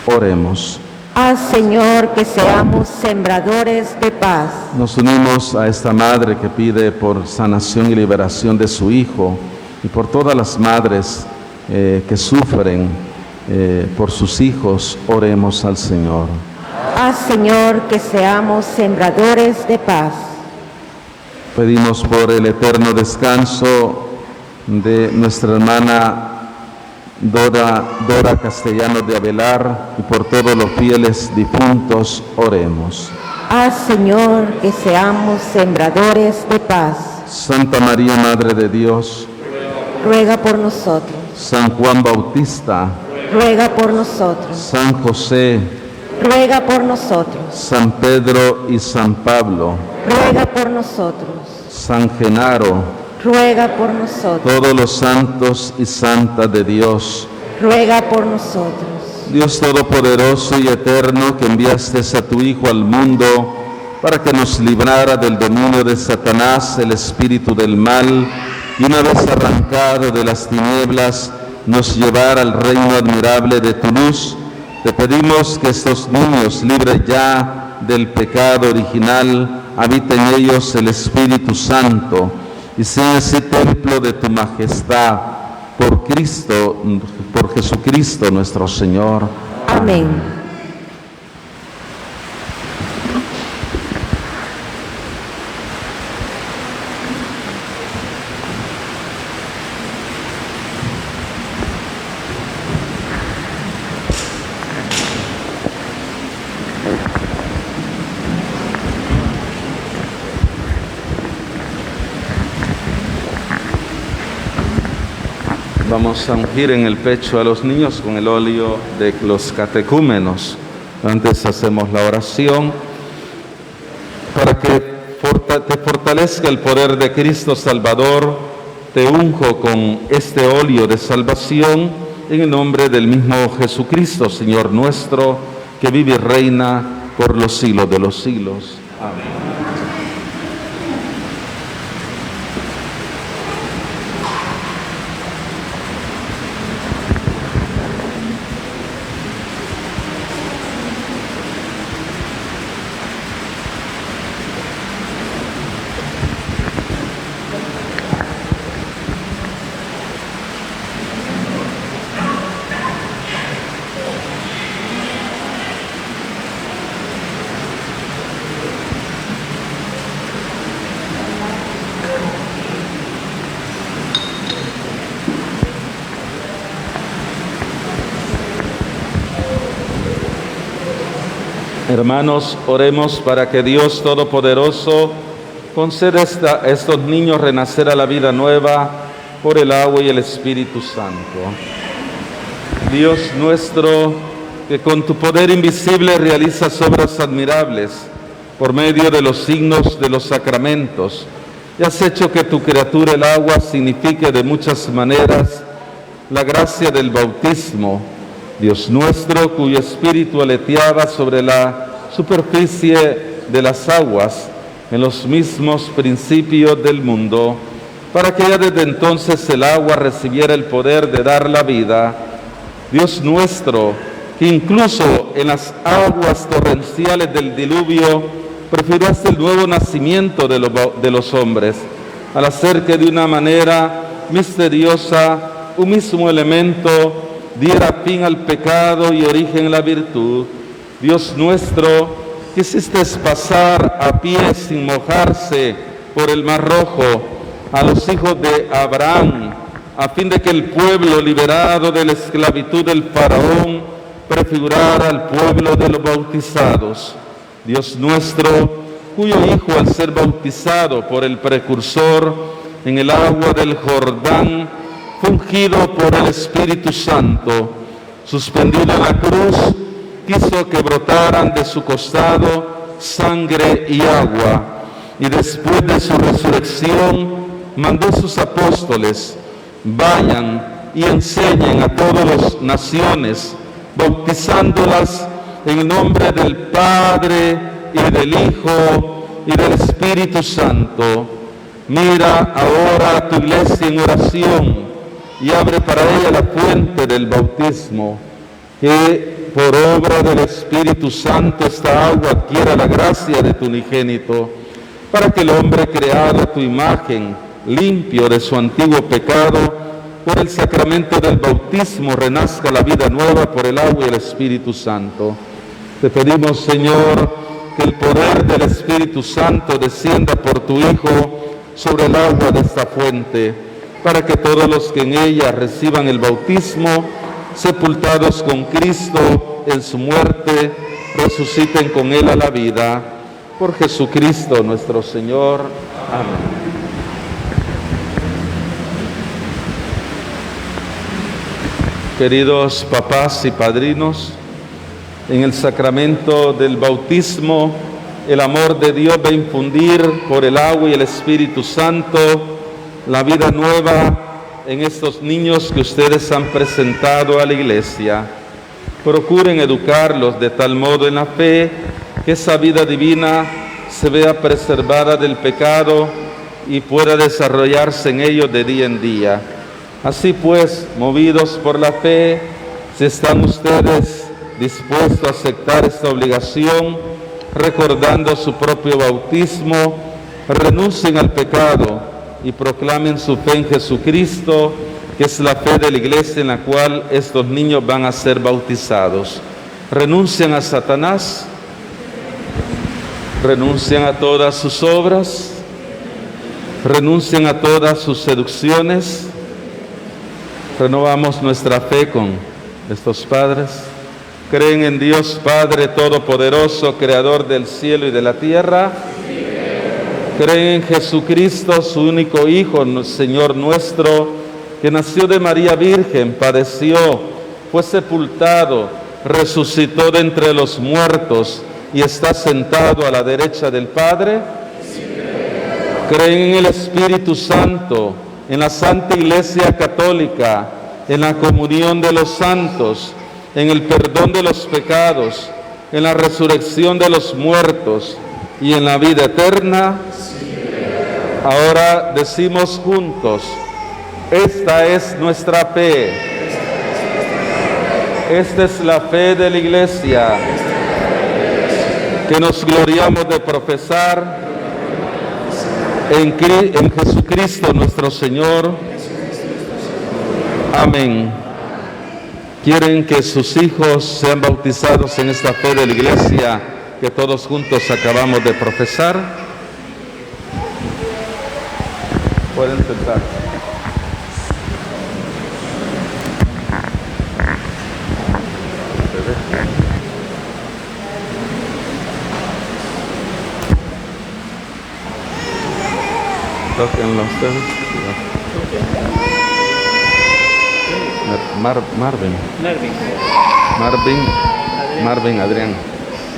Oremos. Haz, Señor, que seamos sembradores de paz. Nos unimos a esta madre que pide por sanación y liberación de su hijo y por todas las madres que sufren por sus hijos. Oremos al Señor. Haz, Señor, que seamos sembradores de paz. Pedimos por el eterno descanso de nuestra hermana Dora Castellanos de Avelar y por todos los fieles difuntos. Oremos. Haz, Señor, que seamos sembradores de paz. Santa María, Madre de Dios, Ruega por nosotros. San Juan Bautista, Ruega por nosotros. San José, Ruega por nosotros. San Pedro y San Pablo, Ruega por nosotros. San Genaro, Ruega por nosotros. todos los santos y santas de Dios. Ruega por nosotros. Dios Todopoderoso y Eterno, que enviaste a tu Hijo al mundo para que nos librara del dominio de Satanás, el espíritu del mal, y una vez arrancado de las tinieblas, nos llevara al reino admirable de tu luz. Te pedimos que estos niños, libres ya del pecado original, habite en ellos el Espíritu Santo y sea ese templo de tu majestad, por Jesucristo nuestro Señor. Amén. Vamos a ungir en el pecho a los niños con el óleo de los catecúmenos. Antes hacemos la oración para que te fortalezca el poder de Cristo Salvador. Te unjo con este óleo de salvación en el nombre del mismo Jesucristo, Señor nuestro, que vive y reina por los siglos de los siglos. Amén. Hermanos, oremos para que Dios Todopoderoso conceda a estos niños renacer a la vida nueva por el agua y el Espíritu Santo. Dios nuestro, que con tu poder invisible realizas obras admirables por medio de los signos de los sacramentos, y has hecho que tu criatura, el agua, signifique de muchas maneras la gracia del bautismo. Dios nuestro, cuyo espíritu aleteaba sobre la superficie de las aguas en los mismos principios del mundo, para que ya desde entonces el agua recibiera el poder de dar la vida. Dios nuestro, que incluso en las aguas torrenciales del diluvio prefiriste el nuevo nacimiento de los hombres, al hacer que de una manera misteriosa un mismo elemento diera fin al pecado y origen a la virtud. Dios nuestro, quisiste pasar a pie sin mojarse por el Mar Rojo a los hijos de Abraham, a fin de que el pueblo liberado de la esclavitud del faraón prefigurara al pueblo de los bautizados. Dios nuestro, cuyo hijo al ser bautizado por el precursor en el agua del Jordán, fue ungido por el Espíritu Santo, suspendido en la cruz, quiso que brotaran de su costado sangre y agua, y después de su resurrección mandó a sus apóstoles: vayan y enseñen a todas las naciones, bautizándolas en el nombre del Padre y del Hijo y del Espíritu Santo. Mira ahora a tu iglesia en oración y abre para ella la fuente del bautismo, que por obra del Espíritu Santo esta agua adquiera la gracia de tu unigénito, para que el hombre creado a tu imagen, limpio de su antiguo pecado, por el sacramento del bautismo renazca la vida nueva por el agua y el Espíritu Santo. Te pedimos, Señor, que el poder del Espíritu Santo descienda por tu Hijo sobre el agua de esta fuente, para que todos los que en ella reciban el bautismo, sepultados con Cristo en su muerte, resuciten con Él a la vida. Por Jesucristo nuestro Señor. Amén. Queridos papás y padrinos, en el sacramento del bautismo, el amor de Dios va a infundir por el agua y el Espíritu Santo la vida nueva en estos niños que ustedes han presentado a la iglesia. Procuren educarlos de tal modo en la fe que esa vida divina se vea preservada del pecado y pueda desarrollarse en ellos de día en día. Así pues, movidos por la fe, si están ustedes dispuestos a aceptar esta obligación, recordando su propio bautismo, renuncien al pecado y proclamen su fe en Jesucristo, que es la fe de la iglesia en la cual estos niños van a ser bautizados. Renuncian a Satanás, renuncian a todas sus obras, renuncian a todas sus seducciones. Renovamos nuestra fe con estos padres. ¿Creen en Dios Padre Todopoderoso, Creador del cielo y de la tierra? ¿Creen en Jesucristo, su único Hijo, Señor nuestro, que nació de María Virgen, padeció, fue sepultado, resucitó de entre los muertos y está sentado a la derecha del Padre? ¿Creen en el Espíritu Santo, en la Santa Iglesia Católica, en la comunión de los santos, en el perdón de los pecados, en la resurrección de los muertos y en la vida eterna? Ahora decimos juntos: esta es nuestra fe. Esta es la fe de la Iglesia, que nos gloriamos de profesar en Jesucristo nuestro Señor. Amén. ¿Quieren que sus hijos sean bautizados en esta fe de la Iglesia que todos juntos acabamos de profesar? Pueden sentarse. Tóquenlo ustedes. Marvin Adrián.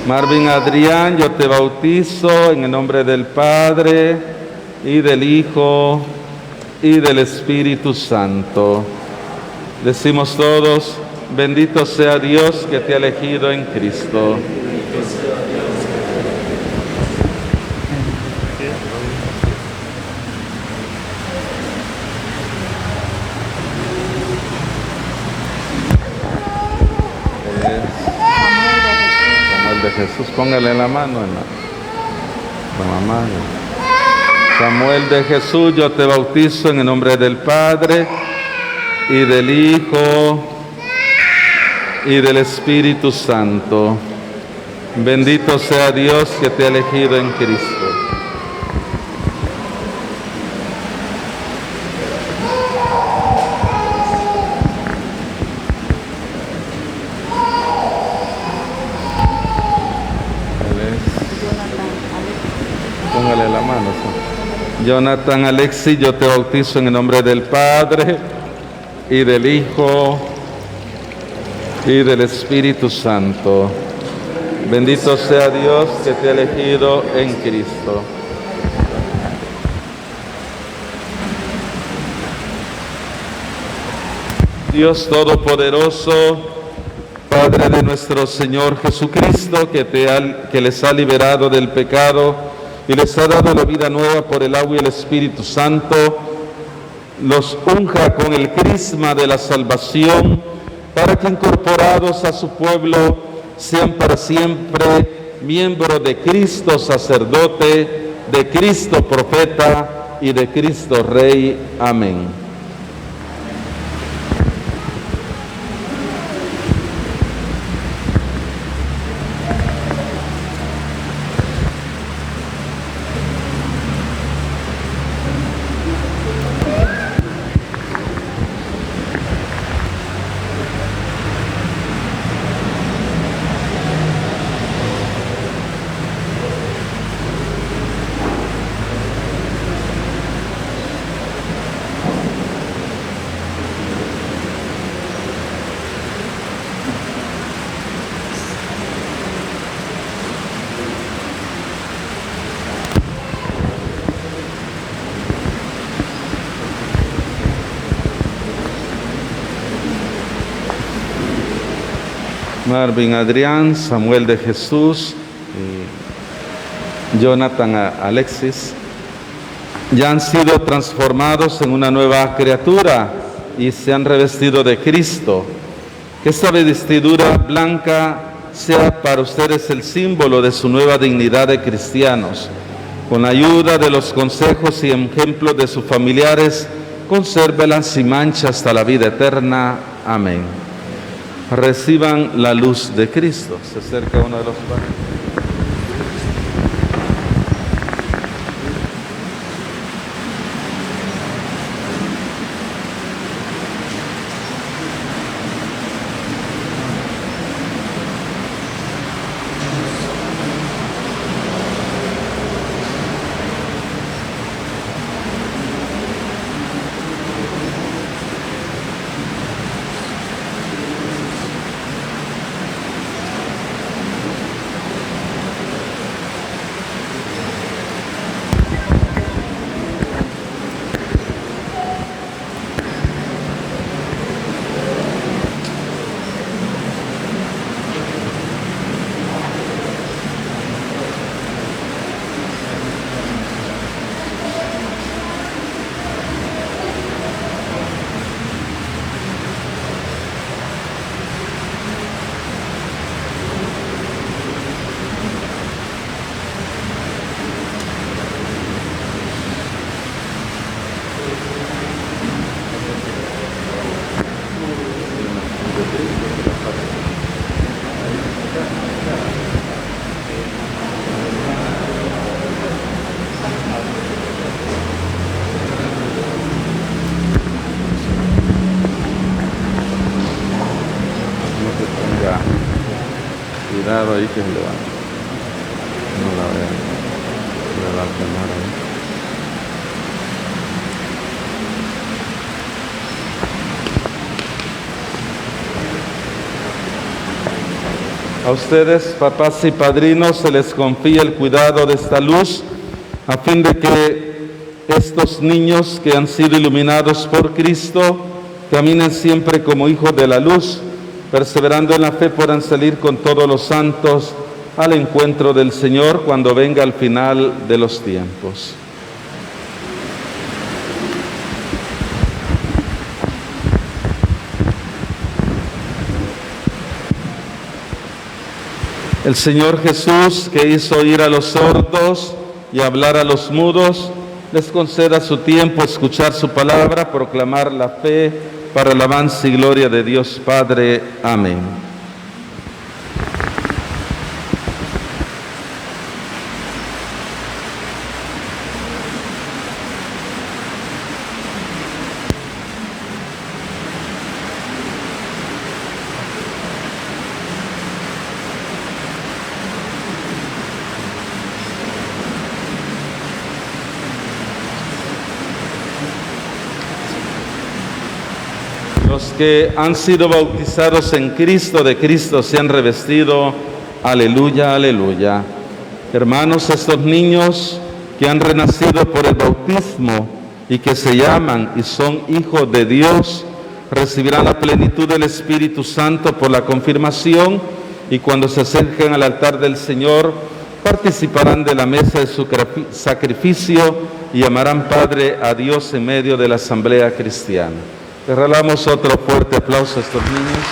Marvin Adrián, yo te bautizo en el nombre del Padre y del Hijo y del Espíritu Santo. Decimos todos: bendito sea Dios que te ha elegido en Cristo. Jesús, póngale la mano en la mamá. Samuel de Jesús, yo te bautizo en el nombre del Padre y del Hijo y del Espíritu Santo. Bendito sea Dios que te ha elegido en Cristo. Jonathan Alexis, yo te bautizo en el nombre del Padre, y del Hijo, y del Espíritu Santo. Bendito sea Dios que te ha elegido en Cristo. Dios Todopoderoso, Padre de nuestro Señor Jesucristo, que les ha liberado del pecado y les ha dado la vida nueva por el agua y el Espíritu Santo, los unja con el crisma de la salvación, para que incorporados a su pueblo sean para siempre miembros de Cristo sacerdote, de Cristo profeta y de Cristo Rey. Amén. Marvin Adrián, Samuel de Jesús y Jonathan Alexis ya han sido transformados en una nueva criatura y se han revestido de Cristo. Que esta vestidura blanca sea para ustedes el símbolo de su nueva dignidad de cristianos. Con la ayuda de los consejos y ejemplos de sus familiares, consérvelas sin mancha hasta la vida eterna. Amén. Reciban la luz de Cristo. Se acerca uno de los padres. Cuidado ahí que se le va. No la vea. Se le va a quemar ahí. A ustedes, papás y padrinos, se les confía el cuidado de esta luz, a fin de que estos niños que han sido iluminados por Cristo caminen siempre como hijos de la luz, perseverando en la fe, puedan salir con todos los santos al encuentro del Señor cuando venga al final de los tiempos. El Señor Jesús, que hizo oír a los sordos y hablar a los mudos, les conceda su tiempo, escuchar su palabra, proclamar la fe, para alabanza y gloria de Dios Padre. Amén. Los que han sido bautizados en Cristo, de Cristo se han revestido. Aleluya, aleluya. Hermanos, estos niños que han renacido por el bautismo y que se llaman y son hijos de Dios, recibirán la plenitud del Espíritu Santo por la confirmación, y cuando se acerquen al altar del Señor, participarán de la mesa de su sacrificio y llamarán Padre a Dios en medio de la asamblea cristiana. Le regalamos otro fuerte aplauso a estos niños.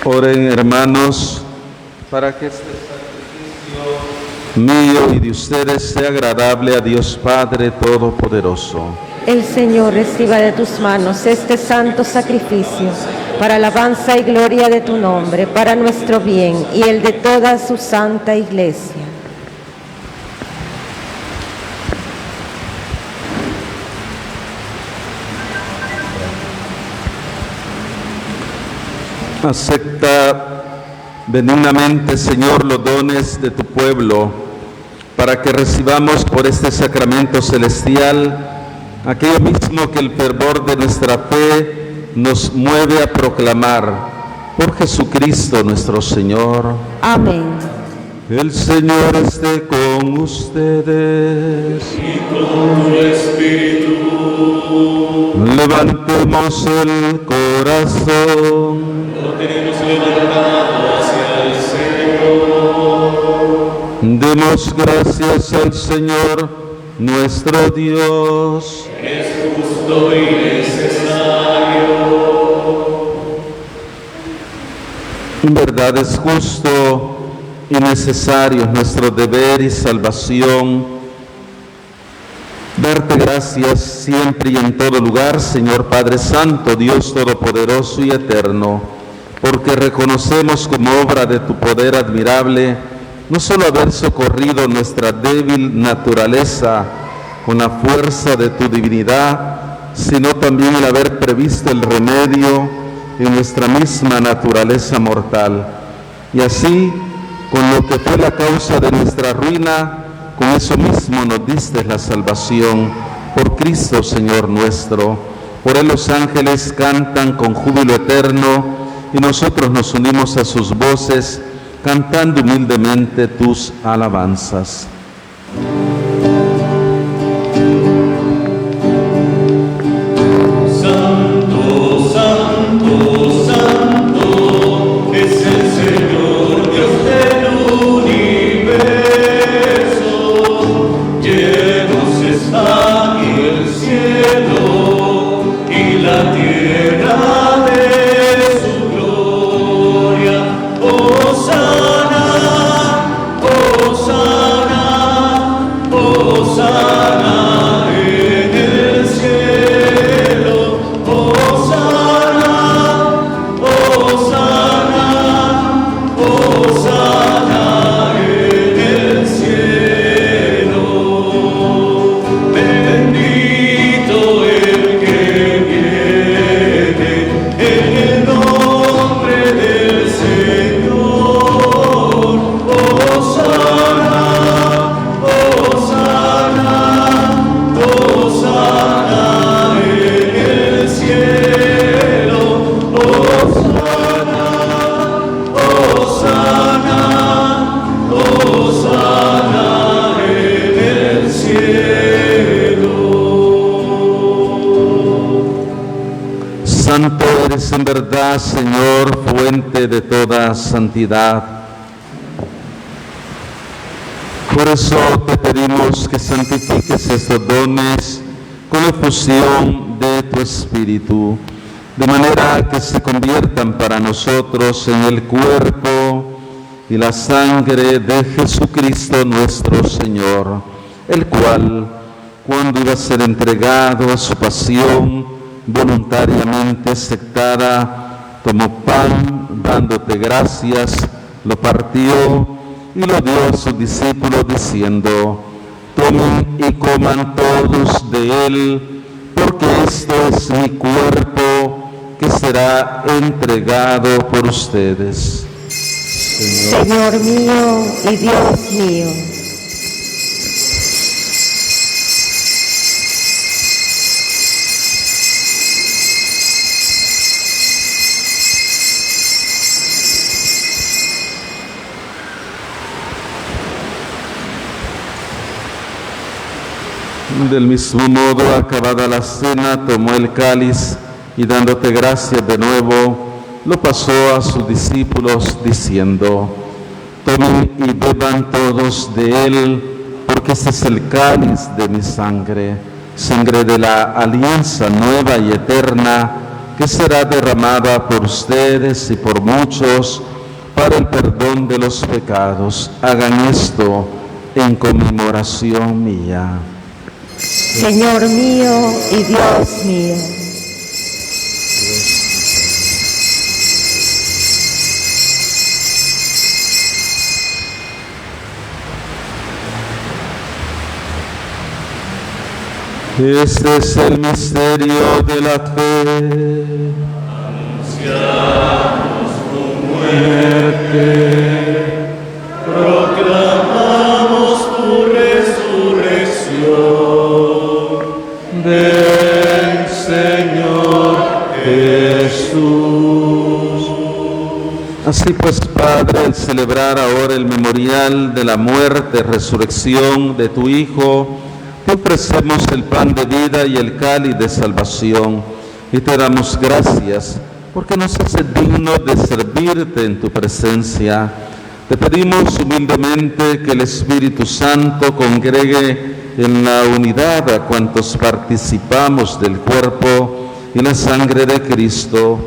Oren, hermanos, para que este sacrificio mío y de ustedes sea agradable a Dios Padre Todopoderoso. El Señor reciba de tus manos este santo sacrificio para alabanza y gloria de tu nombre, para nuestro bien y el de toda su santa Iglesia. Acepta benignamente, Señor, los dones de tu pueblo, para que recibamos por este sacramento celestial aquello mismo que el fervor de nuestra fe nos mueve a proclamar. Por Jesucristo nuestro Señor. Amén. El Señor esté con ustedes. Y con tu espíritu. Levantemos el corazón. Lo tenemos levantado hacia el Señor. Demos gracias al Señor, nuestro Dios. Es justo y necesario. En verdad es justo y necesario, es nuestro deber y salvación, darte gracias siempre y en todo lugar, Señor Padre Santo, Dios Todopoderoso y Eterno, porque reconocemos como obra de tu poder admirable, no solo haber socorrido nuestra débil naturaleza con la fuerza de tu divinidad, sino también el haber previsto el remedio en nuestra misma naturaleza mortal. Y así, con lo que fue la causa de nuestra ruina, con eso mismo nos diste la salvación, por Cristo Señor nuestro. Por Él los ángeles cantan con júbilo eterno, y nosotros nos unimos a sus voces, cantando humildemente tus alabanzas. Santo, santo, santo, es el Señor Dios del universo. Llenos está el cielo y la tierra de su gloria. Hosana, Hosana, Hosana en el cielo. Hosana, Hosana, Hosana en el cielo. Bendito el que viene en el nombre del Señor. Hosana, Hosana, Hosana en el cielo. Hosana, Hosana, Hosana en el cielo. Santo eres en verdad, Señor, fuente de toda santidad. Por eso te pedimos que santifiques estos dones con la efusión de tu Espíritu, de manera que se conviertan para nosotros en el cuerpo y la sangre de Jesucristo nuestro Señor, el cual, cuando iba a ser entregado a su pasión, voluntariamente aceptada, tomó pan, dándote gracias, lo partió y lo dio a sus discípulos diciendo: tomen y coman todos de él, porque esto es mi cuerpo que será entregado por ustedes. Señor mío y Dios mío. Del mismo modo, acabada la cena, tomó el cáliz y dándote gracias de nuevo, lo pasó a sus discípulos diciendo: tomen y beban todos de él, porque este es el cáliz de mi sangre, sangre de la alianza nueva y eterna, que será derramada por ustedes y por muchos para el perdón de los pecados. Hagan esto en conmemoración mía. Señor mío y Dios mío. Este es el misterio de la fe. Anunciamos tu muerte, proclamamos tu resurrección. Ven, Señor Jesús. Así pues, Padre, el celestial celebrar ahora el memorial de la muerte, resurrección de tu Hijo, te ofrecemos el pan de vida y el cáliz de salvación y te damos gracias porque nos hace dignos de servirte en tu presencia. Te pedimos humildemente que el Espíritu Santo congregue en la unidad a cuantos participamos del cuerpo y la sangre de Cristo.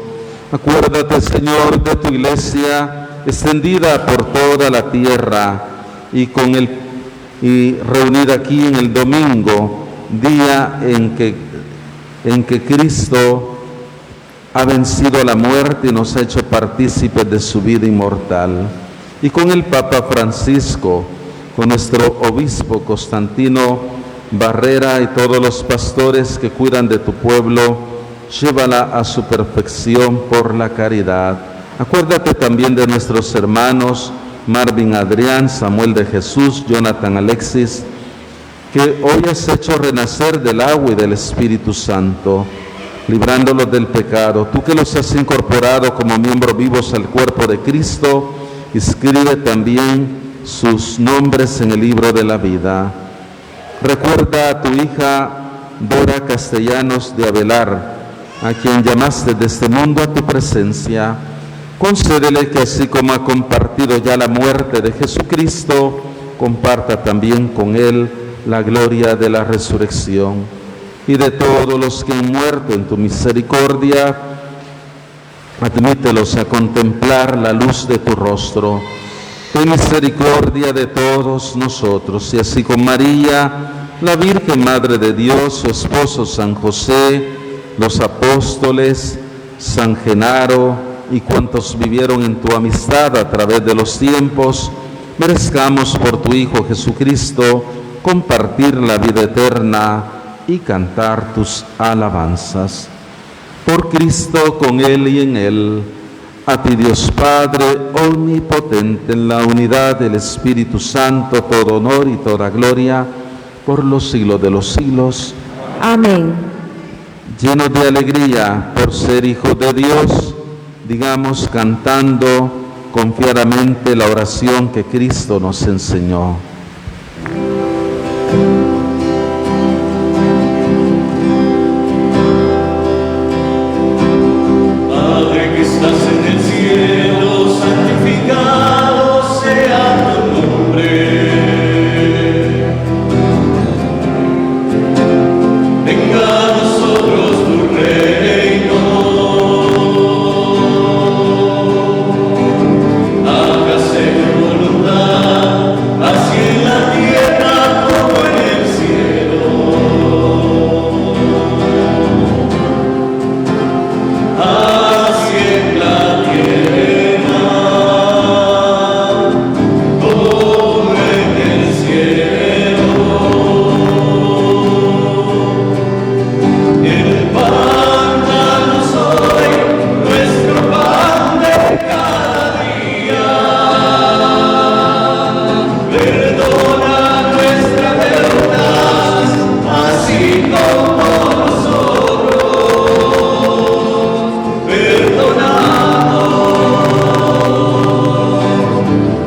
Acuérdate, Señor, de tu iglesia extendida por toda la tierra y reunida aquí en el domingo, día en que Cristo ha vencido la muerte y nos ha hecho partícipes de su vida inmortal. Y con el Papa Francisco, con nuestro obispo Constantino Barrera y todos los pastores que cuidan de tu pueblo, llévala a su perfección por la caridad. Acuérdate también de nuestros hermanos Marvin Adrián, Samuel de Jesús, Jonathan Alexis, que hoy has hecho renacer del agua y del Espíritu Santo, librándolos del pecado. Tú que los has incorporado como miembros vivos al cuerpo de Cristo, escribe también sus nombres en el libro de la vida. Recuerda a tu hija Dora Castellanos de Avelar, a quien llamaste de este mundo a tu presencia. Concédele que así como ha compartido ya la muerte de Jesucristo, comparta también con él la gloria de la resurrección. Y de todos los que han muerto en tu misericordia, admítelos a contemplar la luz de tu rostro. Ten misericordia de todos nosotros, y así con María, la Virgen Madre de Dios, su esposo San José, los apóstoles, San Genaro y cuantos vivieron en tu amistad a través de los tiempos, merezcamos por tu Hijo Jesucristo compartir la vida eterna y cantar tus alabanzas. Por Cristo, con Él y en Él, a ti Dios Padre omnipotente, en la unidad del Espíritu Santo, todo honor y toda gloria, por los siglos de los siglos. Amén. Llenos de alegría por ser hijos de Dios, digamos cantando confiadamente la oración que Cristo nos enseñó. Padre que estás en el cielo, santificado sea tu nombre. Venga a nosotros tu reino. Hágase tu voluntad, así en la tierra como en el cielo. Así en la tierra como en el cielo. El pan danos hoy, nuestro pan de cada día. Perdona nuestras deudas, así como nosotros perdonamos.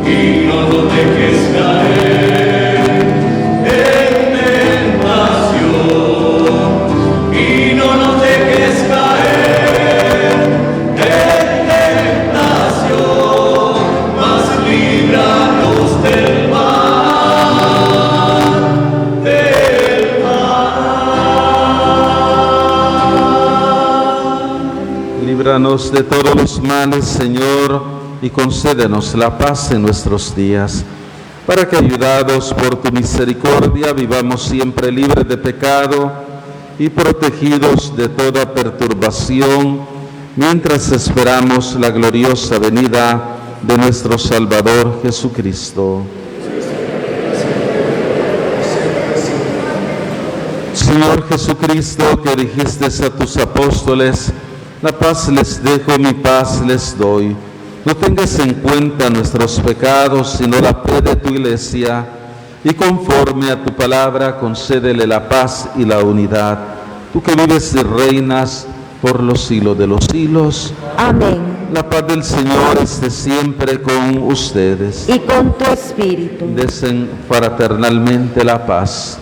Y no nos dejes caer en tentación. Y no nos dejes caer en tentación, mas líbranos del mal, del mal. Líbranos de todos los males, Señor, y concédenos la paz en nuestros días, para que, ayudados por tu misericordia, vivamos siempre libres de pecado y protegidos de toda perturbación, mientras esperamos la gloriosa venida de nuestro Salvador Jesucristo. Señor Jesucristo, que dijiste a tus apóstoles, la paz les dejo, mi paz les doy. No tengas en cuenta nuestros pecados, sino la fe de tu iglesia, y conforme a tu palabra concédele la paz y la unidad. Tú que vives y reinas por los siglos de los siglos. Amén. La paz del Señor esté siempre con ustedes. Y con tu espíritu. Desen fraternalmente la paz.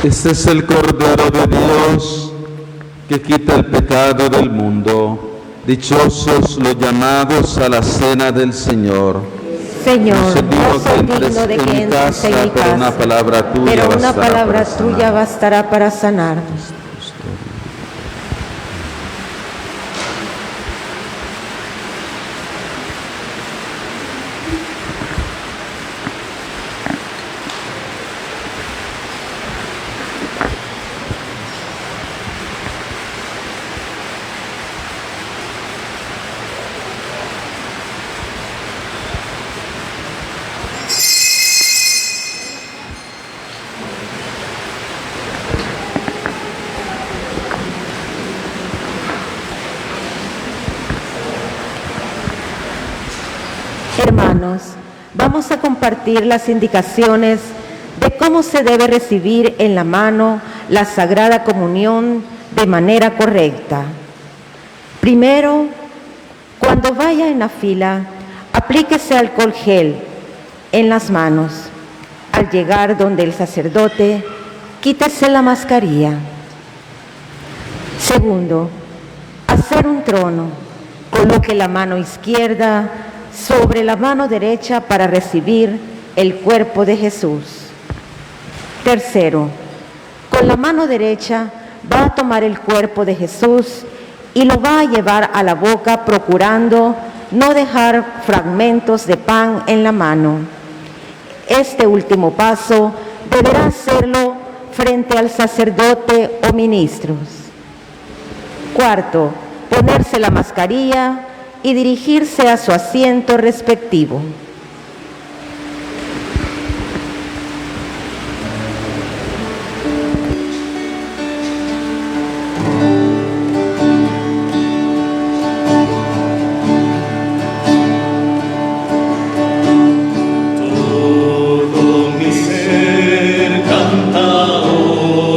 Este es el Cordero de Dios que quita el pecado del mundo. Dichosos los llamados a la cena del Señor. Señor, no soy digno digno de que entres en mi pero una casa, palabra tuya pero una bastará palabra para tuya sanar. bastará para sanarme. Hermanos, vamos a compartir las indicaciones de cómo se debe recibir en la mano la Sagrada Comunión de manera correcta. Primero, cuando vaya en la fila, aplíquese alcohol gel en las manos. Al llegar donde el sacerdote, quítese la mascarilla. Segundo, hacer un trono. Coloque la mano izquierda sobre la mano derecha para recibir el cuerpo de Jesús. Tercero, con la mano derecha va a tomar el cuerpo de Jesús y lo va a llevar a la boca procurando no dejar fragmentos de pan en la mano. Este último paso deberá hacerlo frente al sacerdote o ministros. Cuarto, ponerse la mascarilla y dirigirse a su asiento respectivo. Todo mi ser canta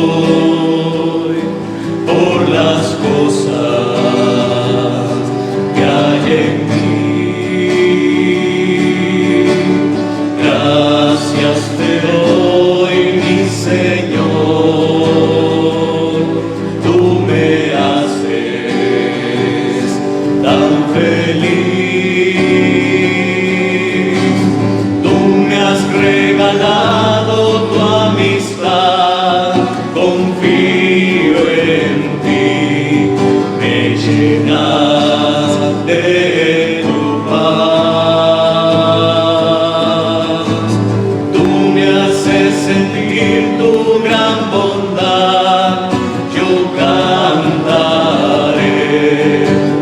hoy por las cosas que hay en mí. Gracias te doy, mi Señor, tú me haces tan feliz. Tú me has regalado tu amistad, confío en ti, me llenas de tu paz. Tú me haces sentir tu gran bondad, yo cantaré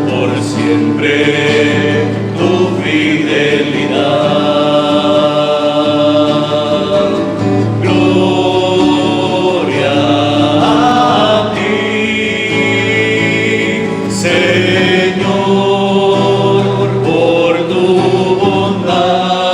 por siempre tu fidelidad. Gloria a ti, Señor, por tu bondad.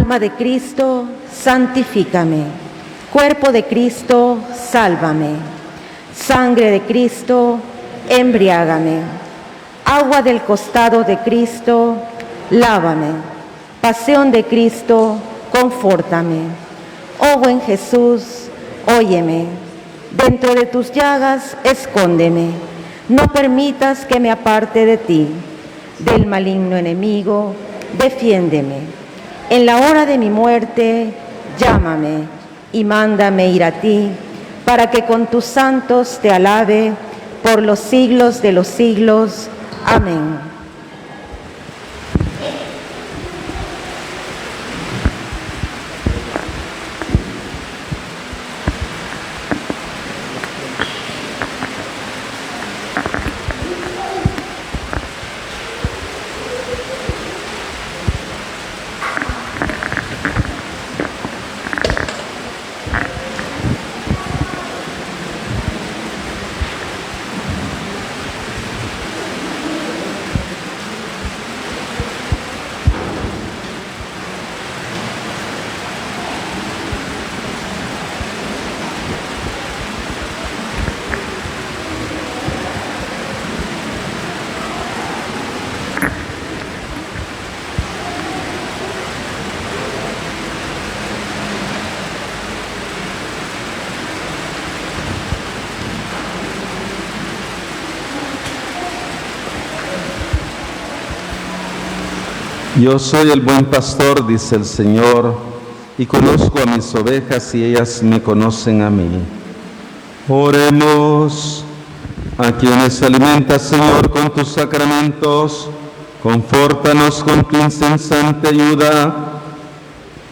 Alma de Cristo, santifícame. Cuerpo de Cristo, sálvame. Sangre de Cristo, embriágame. Agua del costado de Cristo, lávame. Pasión de Cristo, confórtame. Oh buen Jesús, óyeme. Dentro de tus llagas, escóndeme. No permitas que me aparte de ti. Del maligno enemigo, defiéndeme. En la hora de mi muerte, llámame y mándame ir a ti, para que con tus santos te alabe por los siglos de los siglos. Amén. Yo soy el buen pastor, dice el Señor, y conozco a mis ovejas y ellas me conocen a mí. Oremos. A quienes alimentas, Señor, con tus sacramentos, confórtanos con tu incesante ayuda,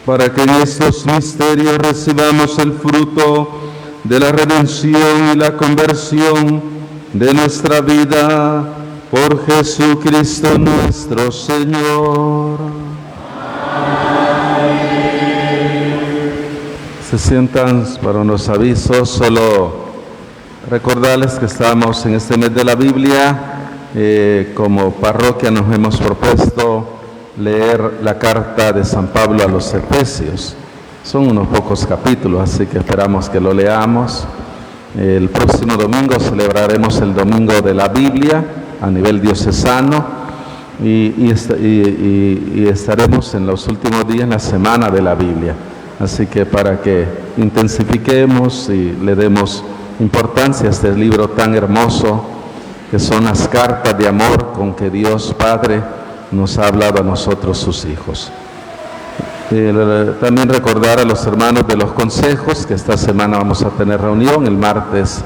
para que en estos misterios recibamos el fruto de la redención y la conversión de nuestra vida. Por Jesucristo nuestro Señor. Se sientan para unos avisos. Solo recordarles que estamos en este mes de la Biblia. Como parroquia nos hemos propuesto leer la carta de San Pablo a los Efesios. Son unos pocos capítulos, así que esperamos que lo leamos. El próximo domingo celebraremos el Domingo de la Biblia a nivel diocesano y estaremos en los últimos días en la Semana de la Biblia. Así que para que intensifiquemos y le demos importancia a este libro tan hermoso que son las cartas de amor con que Dios Padre nos ha hablado a nosotros, sus hijos. También recordar a los hermanos de los consejos que esta semana vamos a tener reunión el martes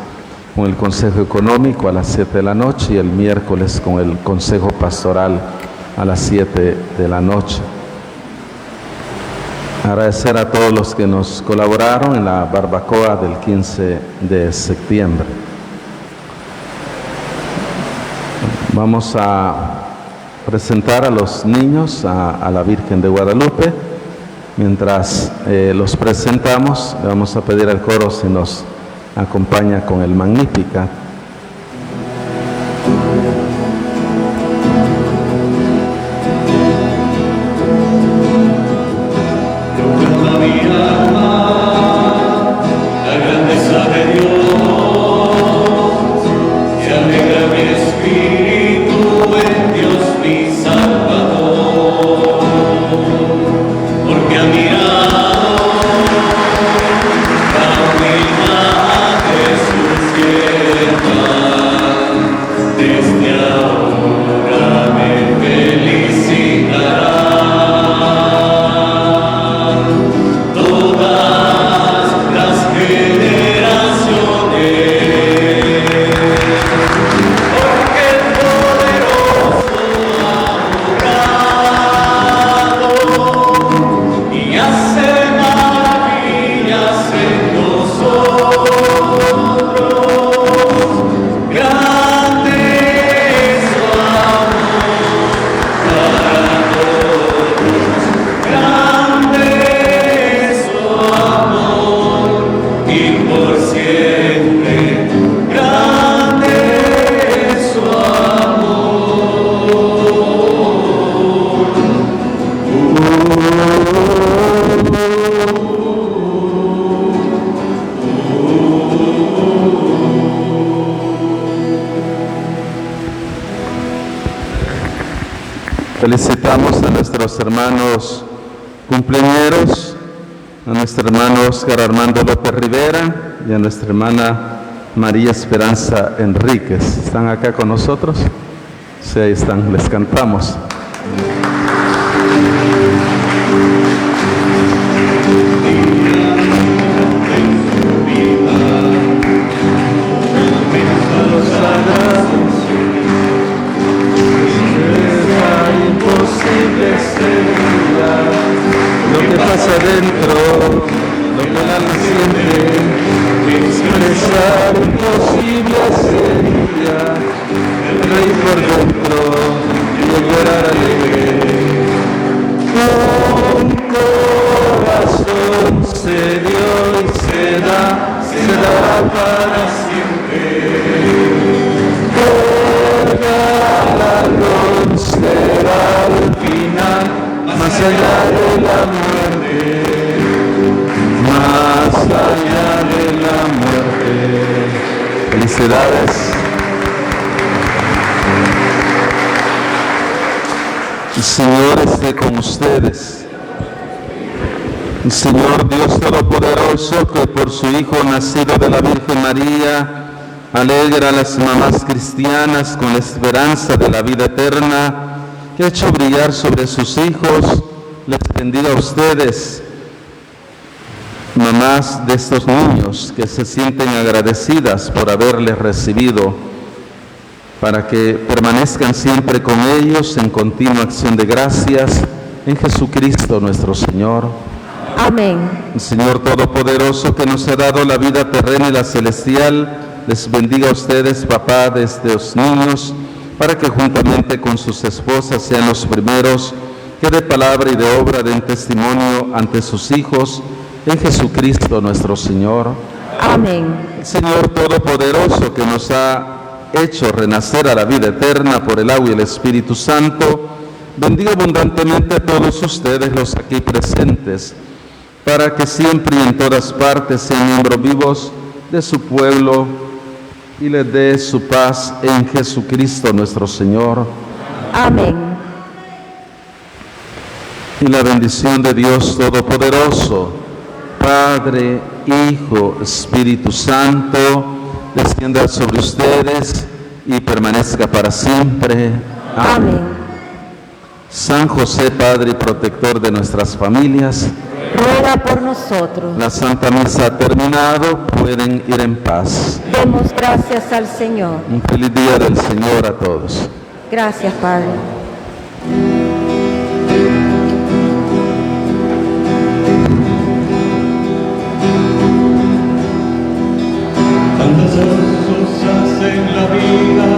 con el Consejo Económico a las 7 de la noche y el miércoles con el Consejo Pastoral a las 7 de la noche. Agradecer a todos los que nos colaboraron en la barbacoa del 15 de septiembre. Vamos a presentar a los niños a la Virgen de Guadalupe. Mientras los presentamos, le vamos a pedir al coro si nos acompaña con el Magnificat. Proclama mi alma la grandeza de Dios, se alegra mi espíritu en Dios mi Salvador, porque ha mirado la humildad de sus siervos. Felicitamos a nuestros hermanos cumpleañeros, a nuestro hermano Óscar Armando López Rivera y a nuestra hermana María Esperanza Enríquez. ¿Están acá con nosotros? Sí, ahí están, les cantamos. Lo que pasa dentro, lo que el alma siente, expresar imposible sería el rey por dentro y el llorar alegre. Un corazón se dio y se dará para siempre. El galardón será el final. Más allá de la muerte, más allá de la muerte. Felicidades. El Señor esté con ustedes. El Señor Dios Todopoderoso, que por su Hijo nacido de la Virgen María, alegra a las mamás cristianas con la esperanza de la vida eterna, que ha hecho brillar sobre sus hijos, les bendiga a ustedes, mamás de estos niños, que se sienten agradecidas por haberles recibido, para que permanezcan siempre con ellos en continua acción de gracias en Jesucristo nuestro Señor. Amén. El Señor Todopoderoso, que nos ha dado la vida terrena y la celestial, les bendiga a ustedes, papá de estos niños, para que juntamente con sus esposas sean los primeros que de palabra y de obra den testimonio ante sus hijos en Jesucristo nuestro Señor. Amén. El Señor Todopoderoso, que nos ha hecho renacer a la vida eterna por el agua y el Espíritu Santo, bendiga abundantemente a todos ustedes los aquí presentes, para que siempre y en todas partes sean miembros vivos de su pueblo y les dé su paz en Jesucristo nuestro Señor. Amén. Y la bendición de Dios Todopoderoso, Padre, Hijo, Espíritu Santo, descienda sobre ustedes y permanezca para siempre. Amén. San José, Padre y protector de nuestras familias, Ruega por nosotros. la Santa Misa ha terminado, pueden ir en paz. Demos gracias al Señor. Un feliz día del Señor a todos. Gracias, Padre. Tantas cosas en la vida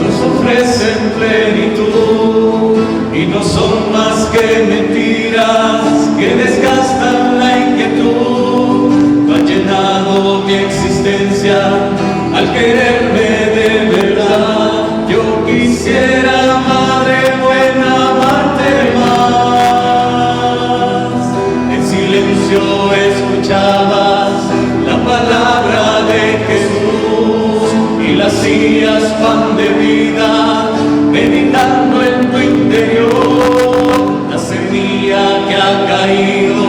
nos ofrecen plenitud y no son más que mentiras que desgastan la inquietud. Tú has llenado mi existencia al quererme de verdad. Yo quisiera, Madre buena, amarte más. En silencio escuchabas la palabra de Jesús y la hacías pan de vida, meditando en tu interior. La semilla que ha caído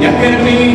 ya germina